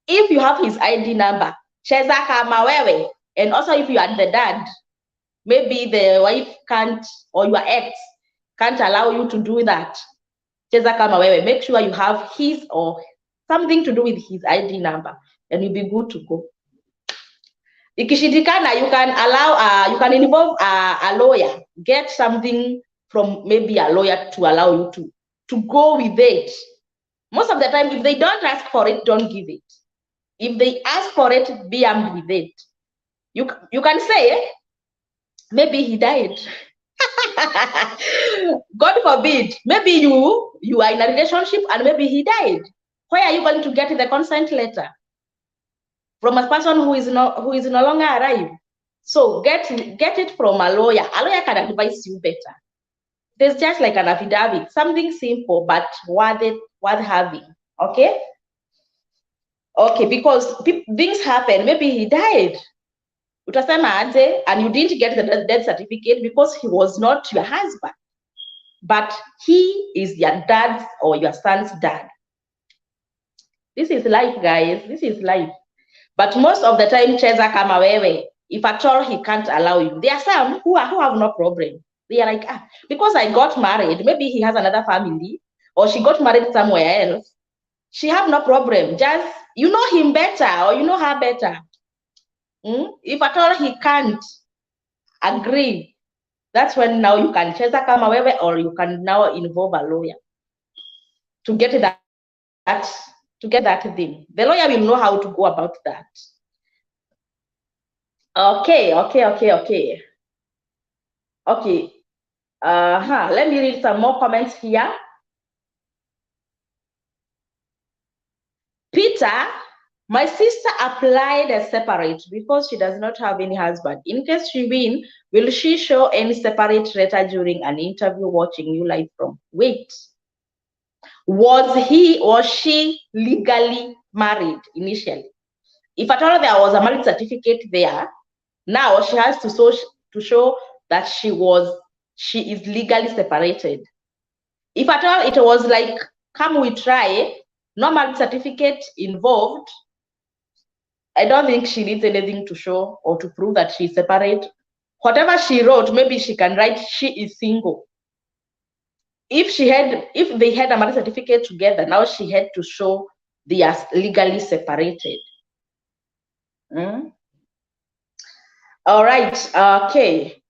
If you have his ID number, cheza kama wewe, and also if you are the dad, maybe the wife can't, or your ex can't allow you to do that. Cheza kama wewe. Make sure you have his or something to do with his ID number, and you'll be good to go. Ikishindikana, you can allow, you can involve a lawyer. Get something from maybe a lawyer to allow you to go with it. Most of the time, if they don't ask for it, don't give it. If they ask for it, be armed with it. You can say, maybe he died. God forbid. Maybe you are in a relationship and maybe he died. Where are you going to get the consent letter? From a person who is no longer alive. So get it from a lawyer. A lawyer can advise you better. There's just like an affidavit, something simple but worth having. Okay? Okay, because things happen. Maybe he died. And you didn't get the death certificate because he was not your husband, but he is your dad's or your son's dad. This is life, guys. This is life. But most of the time, cheza kama wewe, if at all he can't allow you. There are some who have no problem. They are like, because I got married, maybe he has another family, or she got married somewhere else. She have no problem. Just, you know him better, or you know her better. If at all he can't agree, that's when now you can cheza kama wewe, or you can now involve a lawyer to get that thing. The lawyer will know how to go about that. Okay. Let me read some more comments here. Peter, my sister applied as separate because she does not have any husband. In case she win, will she show any separate letter during an interview watching you live from? Wait. Was he or she legally married initially? If at all there was a marriage certificate there, now she has to show that she is legally separated. If at all it was like, come we try, no marriage certificate involved, I don't think she needs anything to show or to prove that she's separate. Whatever she wrote, maybe she can write she is single. If they had a marriage certificate together, now she had to show they are legally separated. All right, okay.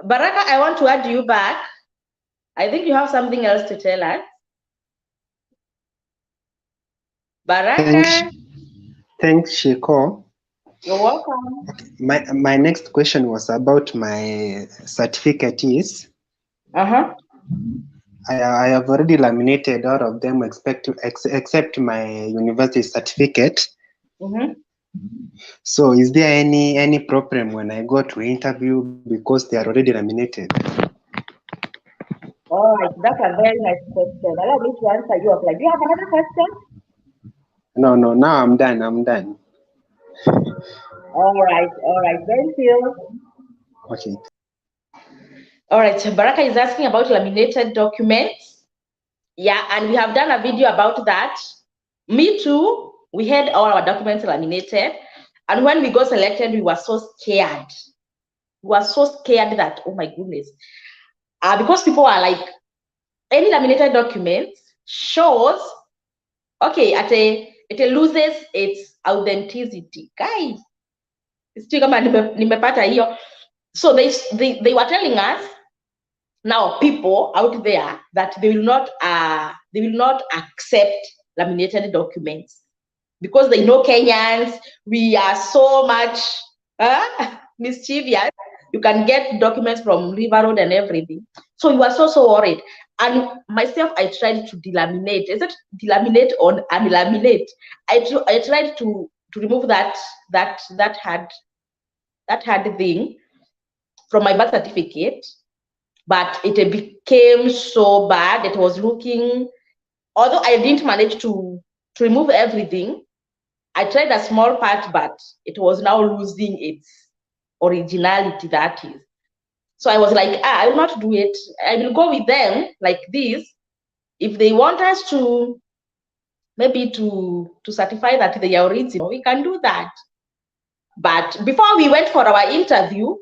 Baraka, I want to add you back. I think you have something else to tell us. Baraka. Thanks, Shiko. You're welcome. My next question was about my certificate is. I have already laminated all of them except my university certificate. So is there any problem when I go to interview because they are already laminated? All right, that's a very nice question. Allow me to answer you. Do you have another question? No, now I'm done. All right, thank you. Okay. All right, so Baraka is asking about laminated documents. Yeah, and we have done a video about that. Me too, we had all our documents laminated. And when we got selected, we were so scared. We were so scared that, oh my goodness. Because people are like, any laminated documents shows, okay, it loses its authenticity. Guys, so they were telling us, now people out there, that they will not accept laminated documents because they know Kenyans, we are so much mischievous. You can get documents from River Road and everything. So you are so worried. And myself, I tried to delaminate. Is it delaminate or unlaminate? I tried to remove that hard thing from my birth certificate, but it became so bad. It was looking, although I didn't manage to remove everything, I tried a small part, but it was now losing its originality, that is. So I was like, I will not do it. I will go with them like this. If they want us to, maybe to certify that they are original, we can do that. But before we went for our interview,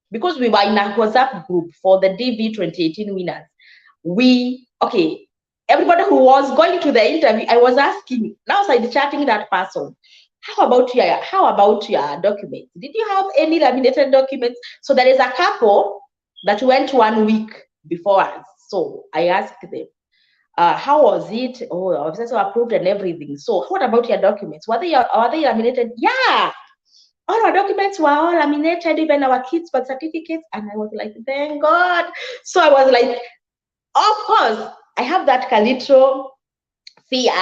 because we were in a WhatsApp group for the DV2018 winners, everybody who was going to the interview, I was asking, now side chatting that person, how about your documents? Did you have any laminated documents? So there is a couple that went 1 week before us. So I asked them, how was it? Oh, I was also approved and everything. So what about your documents? Are they laminated? Yeah. All our documents were all laminated, even our kids' birth certificates. And I was like, thank God. So I was like, of course, I have that little fear.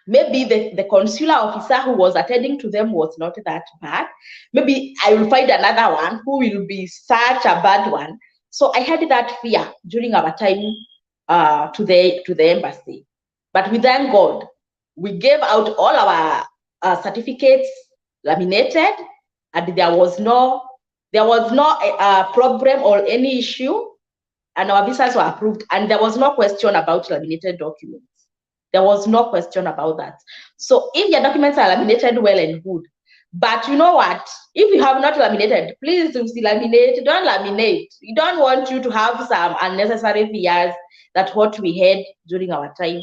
Maybe the consular officer who was attending to them was not that bad. Maybe I will find another one who will be such a bad one. So I had that fear during our time to the embassy. But we thank God, we gave out all our certificates laminated, and there was no problem or any issue. and our visas were approved, and there was no question about laminated documents. There was no question about that. So if your documents are laminated, well and good. But you know what? If you have not laminated, please do laminate. Don't laminate. We don't want you to have some unnecessary fears that what we had during our time.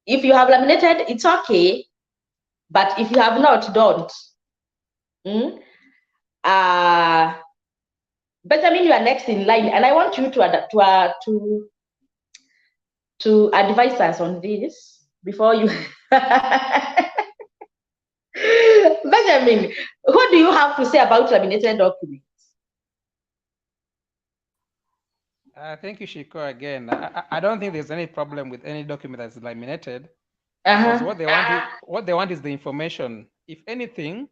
If you have laminated, it's okay. But if you have not, don't. Benjamin, you are next in line, and I want you to advise us on this before you. Benjamin, what do you have to say about laminated documents? Thank you, Shiko, again. I don't think there's any problem with any document that's laminated. Because what they want is the information. If anything,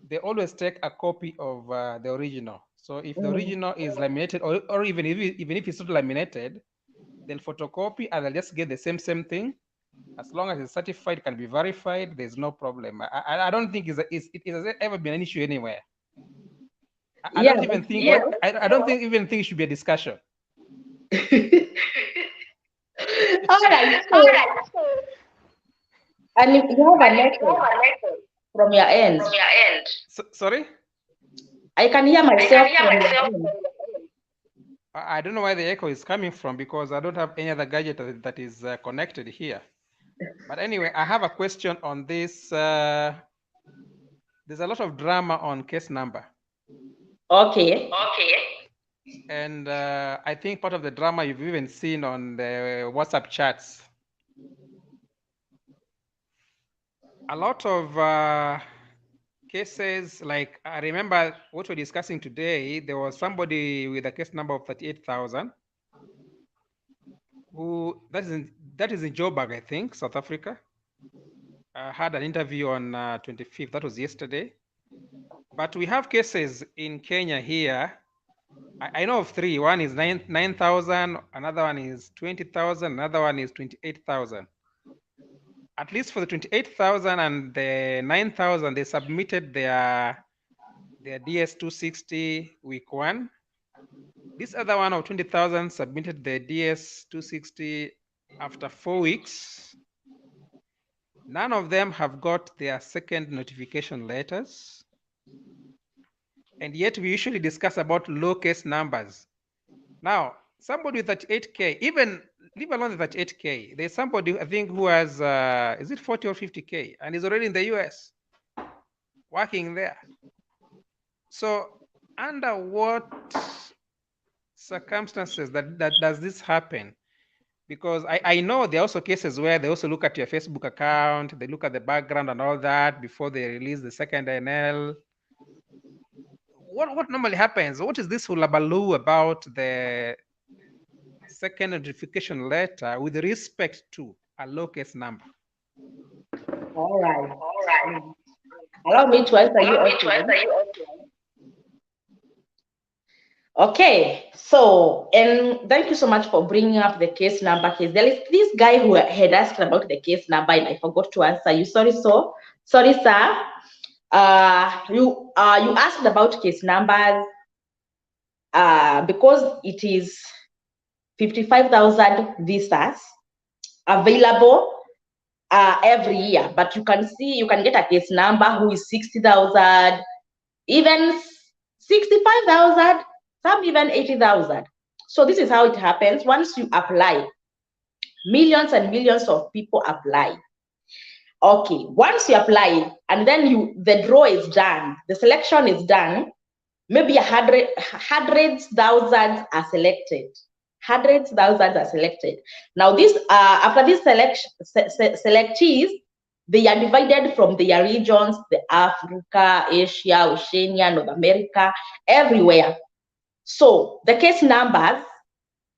they always take a copy of the original. So if the original is laminated, or even if it's not laminated, they'll photocopy and they'll just get the same thing. As long as it's certified, can be verified, there's no problem. I don't think it has ever been an issue anywhere. I don't even think I don't even think it should be a discussion. All right. And if you have a network from your end. Sorry? I can hear myself from your end. I don't know where the echo is coming from because I don't have any other gadget that is connected here. But anyway, I have a question on this. There's a lot of drama on case number. Okay. And I think part of the drama you've even seen on the WhatsApp chats. A lot of cases, like I remember what we're discussing today, there was somebody with a case number of 38,000 who, that is in Joburg, I think, South Africa. Had an interview on 25th, that was yesterday. But we have cases in Kenya here. I know of three. One is 9,000, another one is 20,000, another one is 28,000. At least for the 28,000 and the 9,000, they submitted their DS260 week 1. This other one of 20,000 submitted the DS260 after 4 weeks. None of them have got their second notification letters. And yet we usually discuss about low case numbers. Now, somebody with 38K, even leave alone the 38K, there's somebody I think who has, is it 40 or 50K, and is already in the US, working there. So under what circumstances that does this happen? Because I know there are also cases where they also look at your Facebook account, they look at the background and all that before they release the second NL. What normally happens? What is this hullabaloo about the second notification letter with respect to a low case number? All right. Allow me to answer you also. Okay, so, and thank you so much for bringing up the case number case. There is this guy who had asked about the case number and I forgot to answer you. Sorry, sir. You asked about case numbers because it is 55,000 visas available every year, but you can get a case number who is 60,000, even 65,000, some even 80,000. So this is how it happens. Once you apply, millions and millions of people apply. Okay, once you apply and then the draw is done, the selection is done, maybe hundreds thousands are selected. Hundreds thousands are selected. Now this after this selectees, they are divided from their regions, the Africa, Asia, Oceania, North America, everywhere. So the case numbers,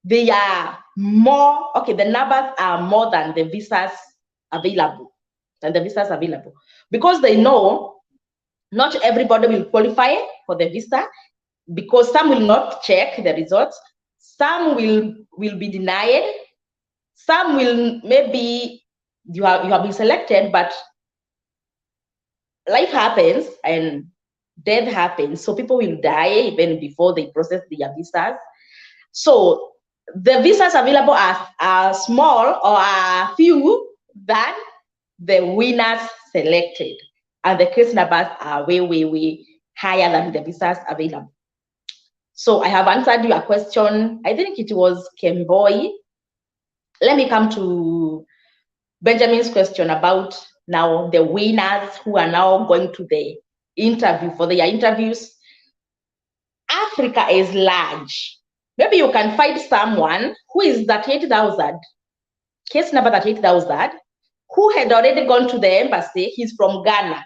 they are more, okay, the numbers are more than the visas available. Because they know not everybody will qualify for the visa, because some will not check the results, some will be denied, some will maybe you have been selected, but life happens and death happens, so people will die even before they process their visas. So the visas available are small or are few than the winners selected. And the case numbers are way, way, way higher than the visas available. So I have answered your question. I think it was Kemboy. Let me come to Benjamin's question about now the winners who are now going to the interview for their interviews. Africa is large. Maybe you can find someone who is 38,000, case number 38,000, who had already gone to the embassy. He's from Ghana.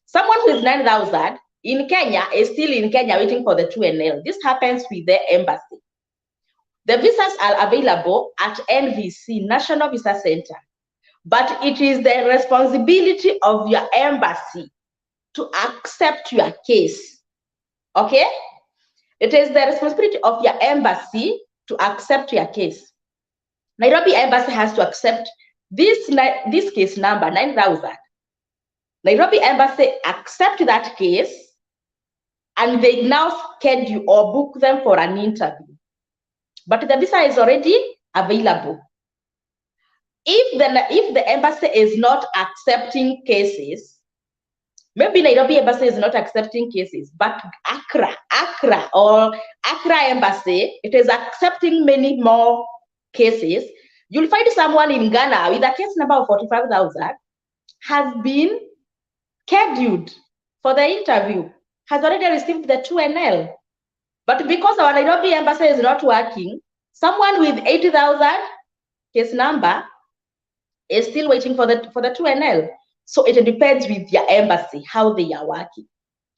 Someone who is 9,000 in Kenya is still in Kenya waiting for the 2NL. This happens with the embassy. The visas are available at NVC, National Visa Center, but it is the responsibility of your embassy to accept your case. Okay? It is the responsibility of your embassy to accept your case. Nairobi embassy has to accept this case number 9,000. Nairobi embassy accept that case, and they now schedule or book them for an interview. But the visa is already available. If the embassy is not accepting cases, maybe Nairobi embassy is not accepting cases, but Accra embassy, it is accepting many more cases. You'll find someone in Ghana with a case number of 45,000 has been scheduled for the interview, has already received the 2NL. But because our Nairobi embassy is not working, someone with 80,000 case number is still waiting for the 2NL. So it depends with your embassy, how they are working.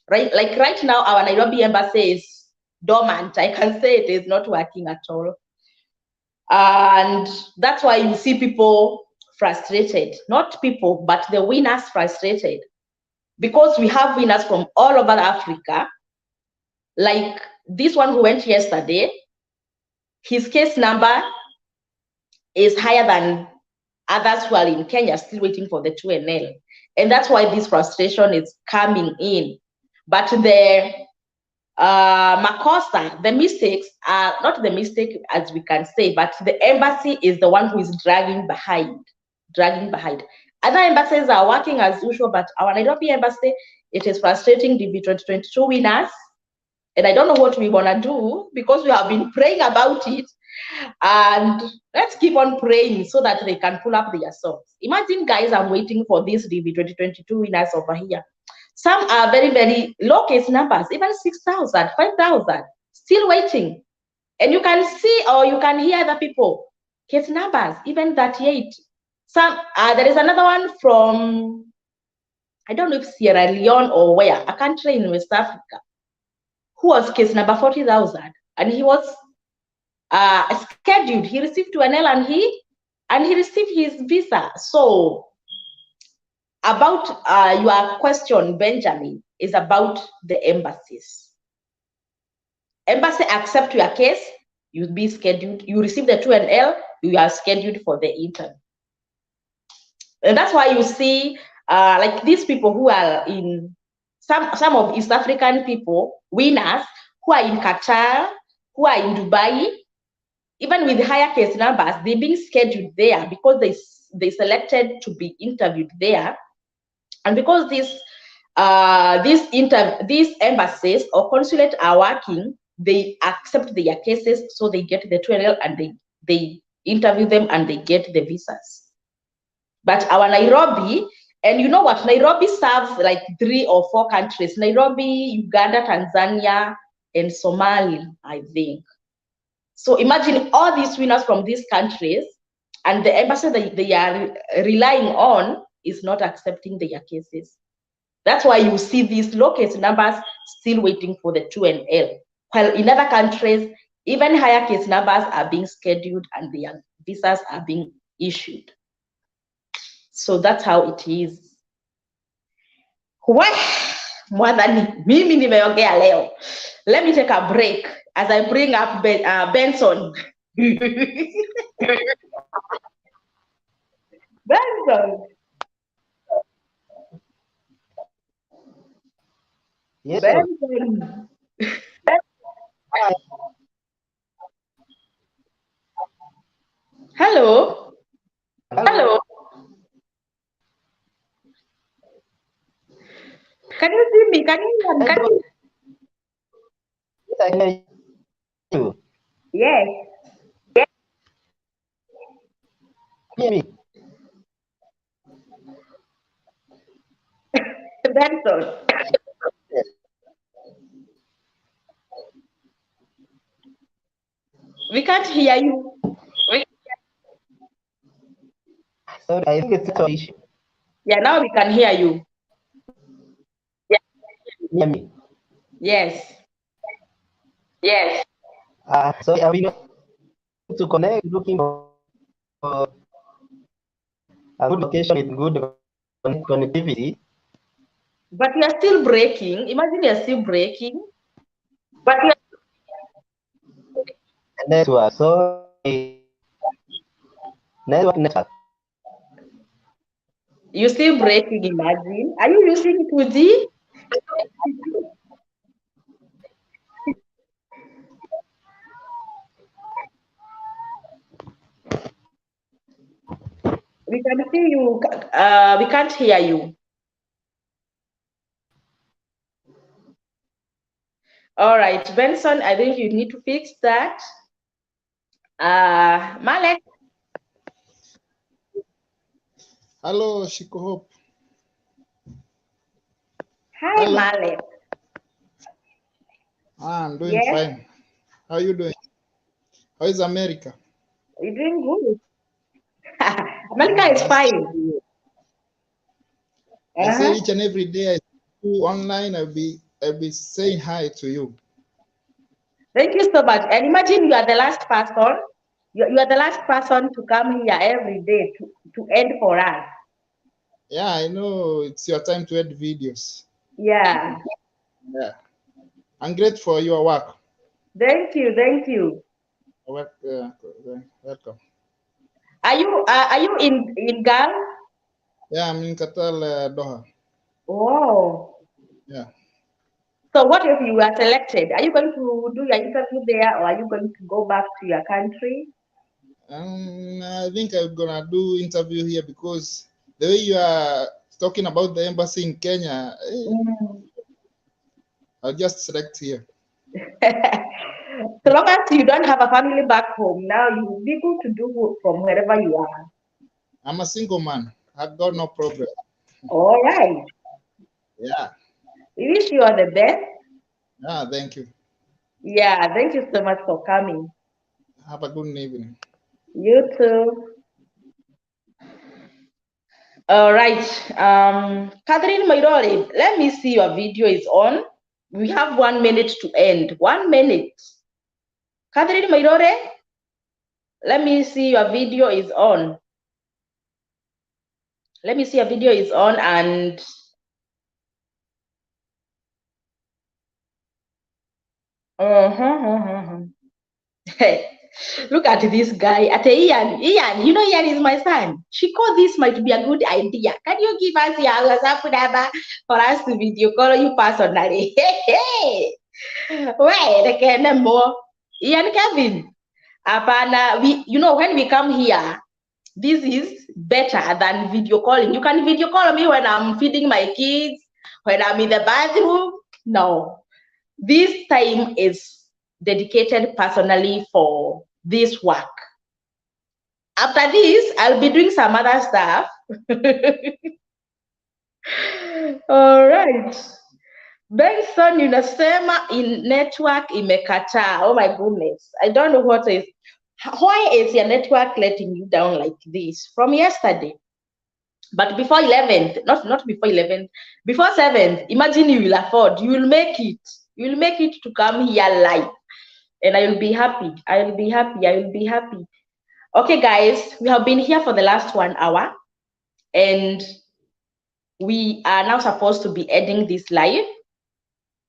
Right? Like right now, our Nairobi embassy is dormant. I can say it is not working at all. And that's why you see people frustrated. Not people, but the winners frustrated. Because we have winners from all over Africa. Like this one who went yesterday, his case number is higher than others who are in Kenya still waiting for the 2NL. And that's why this frustration is coming in. But the makosa, the mistakes are not the mistake as we can say, but the embassy is the one who is dragging behind. Other embassies are working as usual, but our Nairobi embassy, it is frustrating DV2023 winners. And I don't know what we want to do because we have been praying about it. And let's keep on praying so that they can pull up their socks. Imagine, guys, I'm waiting for these DV2022 winners over here. Some are very, very low case numbers, even 6,000, 5,000, still waiting. And you can see or you can hear the people, case numbers, even 38. Some, there is another one from, I don't know if Sierra Leone or where, a country in West Africa, who was case number 40,000, and he was scheduled. He received 2NL and he received his visa. So about your question, Benjamin, is about the embassies. Embassy accept your case, you'll be scheduled. You receive the 2NL, you are scheduled for the interview. And that's why you see like these people who are in some of East African people, winners, who are in Qatar, who are in Dubai, even with higher case numbers, they're being scheduled there because they selected to be interviewed there. And because these embassies or consulate are working, they accept their cases, so they get the 2NL and they interview them and they get the visas. But our Nairobi, and you know what, Nairobi serves like 3 or 4 countries, Nairobi, Uganda, Tanzania, and Somali, I think. So imagine all these winners from these countries, and the embassy that they are relying on is not accepting their cases. That's why you see these low case numbers still waiting for the 2NL. While in other countries, even higher case numbers are being scheduled and their visas are being issued. So that's how it is. Mwadhani, mimi nimeongea leo. Let me take a break as I bring up Benson. Benson. Yes, Benson. Can you see me? Can you hear me? Can you? Yes, I hear you. Yes. Hear me. Benson. Yes. We can't hear you. Sorry, I think it's a issue. Yeah, now we can hear you. Hear me. Yes. Yes. Sorry, I've been to connect, looking for a good location with good connectivity. But you are still breaking. Imagine you are still breaking. But you are... Network. So network. You still breaking, imagine. Are you using 2G? We can see you. We can't hear you. All right, Benson, I think you need to fix that. Malek. Hello, Shiko Hope. Hi, Hello. Malek. I'm doing fine. How are you doing? How is America? You're doing good. America is fine. I say each and every day I see you online, I'll be saying hi to you. Thank you so much. And imagine you are the last person. You are the last person to come here every day to end for us. Yeah, I know it's your time to edit videos. Yeah. Yeah. I'm grateful for your work. Thank you. Thank you. Welcome. Are you in Ghana? Yeah, I'm in Qatar, Doha. Oh. Yeah. So what if you were selected? Are you going to do your interview there, or are you going to go back to your country? I think I'm gonna do interview here because the way you are talking about the embassy in Kenya, I'll just select here. So long as you don't have a family back home, now you will be able to do from wherever you are. I'm a single man. I've got no problem. All right. Yeah. We wish you all the best. Ah, thank you. Yeah, thank you so much for coming. Have a good evening. You too. All right. Catherine Mairori, let me see your video is on. We have 1 minute to end. 1 minute. Catherine Mairori, let me see your video is on. Let me see your video is on and look at this guy. At Ian, you know Ian is my son. She called this might be a good idea. Can you give us your WhatsApp number for us to video call you personally? Wait, again more. Ian Kevin. Apana, you know, when we come here, this is better than video calling. You can video call me when I'm feeding my kids, when I'm in the bathroom. No, this time is dedicated personally for this work. After this, I'll be doing some other stuff. All right. Benson, unasema in network imekataa. Oh my goodness. I don't know what is. Why is your network letting you down like this from yesterday? But before 11th, not before 11th, before 7th, imagine you will afford, you will make it. You will make it to come here live. And I will be happy. I will be happy. I will be happy. Okay, guys, we have been here for the last 1 hour. And we are now supposed to be ending this live.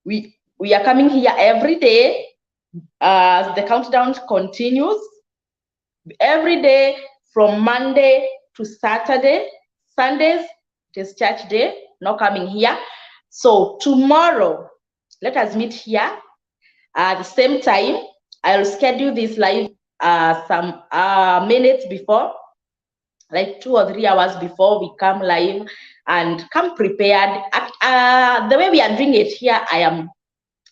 We are coming here every day as the countdown continues. Every day from Monday to Saturday. Sundays, it is church day, not coming here. So tomorrow, let us meet here at the same time. I'll schedule this live some minutes before. like 2 or 3 hours before we come live, and come prepared. The way we are doing it here, I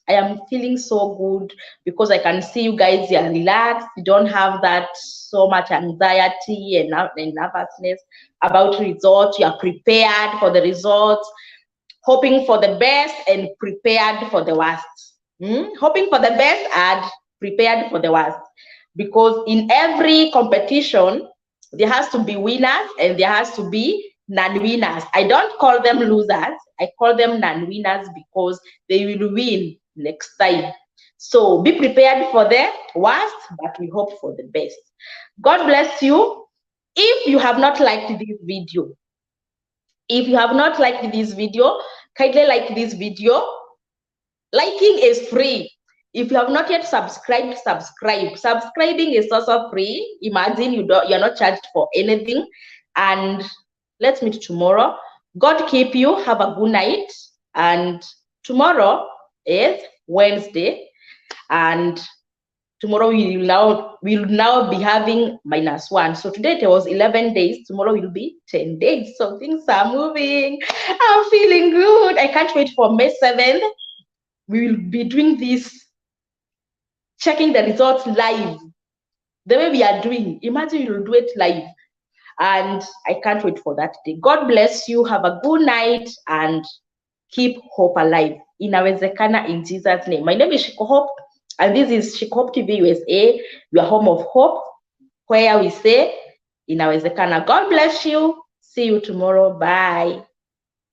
am feeling so good because I can see you guys, you are relaxed. You don't have that so much anxiety and nervousness about results. You are prepared for the results, hoping for the best and prepared for the worst. Hoping for the best and prepared for the worst. Because in every competition, there has to be winners and there has to be non-winners. I don't call them losers. I call them non-winners because they will win next time. So be prepared for the worst, but we hope for the best. God bless you. If you have not liked this video, kindly like this video. Liking is free. If you have not yet subscribed, subscribe. Subscribing is also free. Imagine you're not charged for anything. And let's meet tomorrow. God keep you. Have a good night. And tomorrow is Wednesday. And tomorrow we'll now be having -1. So today it was 11 days. Tomorrow will be 10 days. So things are moving. I'm feeling good. I can't wait for May 7th. We will be doing this, checking the results live. The way we are doing, imagine you'll do it live. And I can't wait for that day. God bless you. Have a good night and keep hope alive. Inawezekana in Jesus' name. My name is Shiko Hope, and this is Shiko Hope TV USA, your home of hope, where we say Inawezekana. God bless you. See you tomorrow. Bye.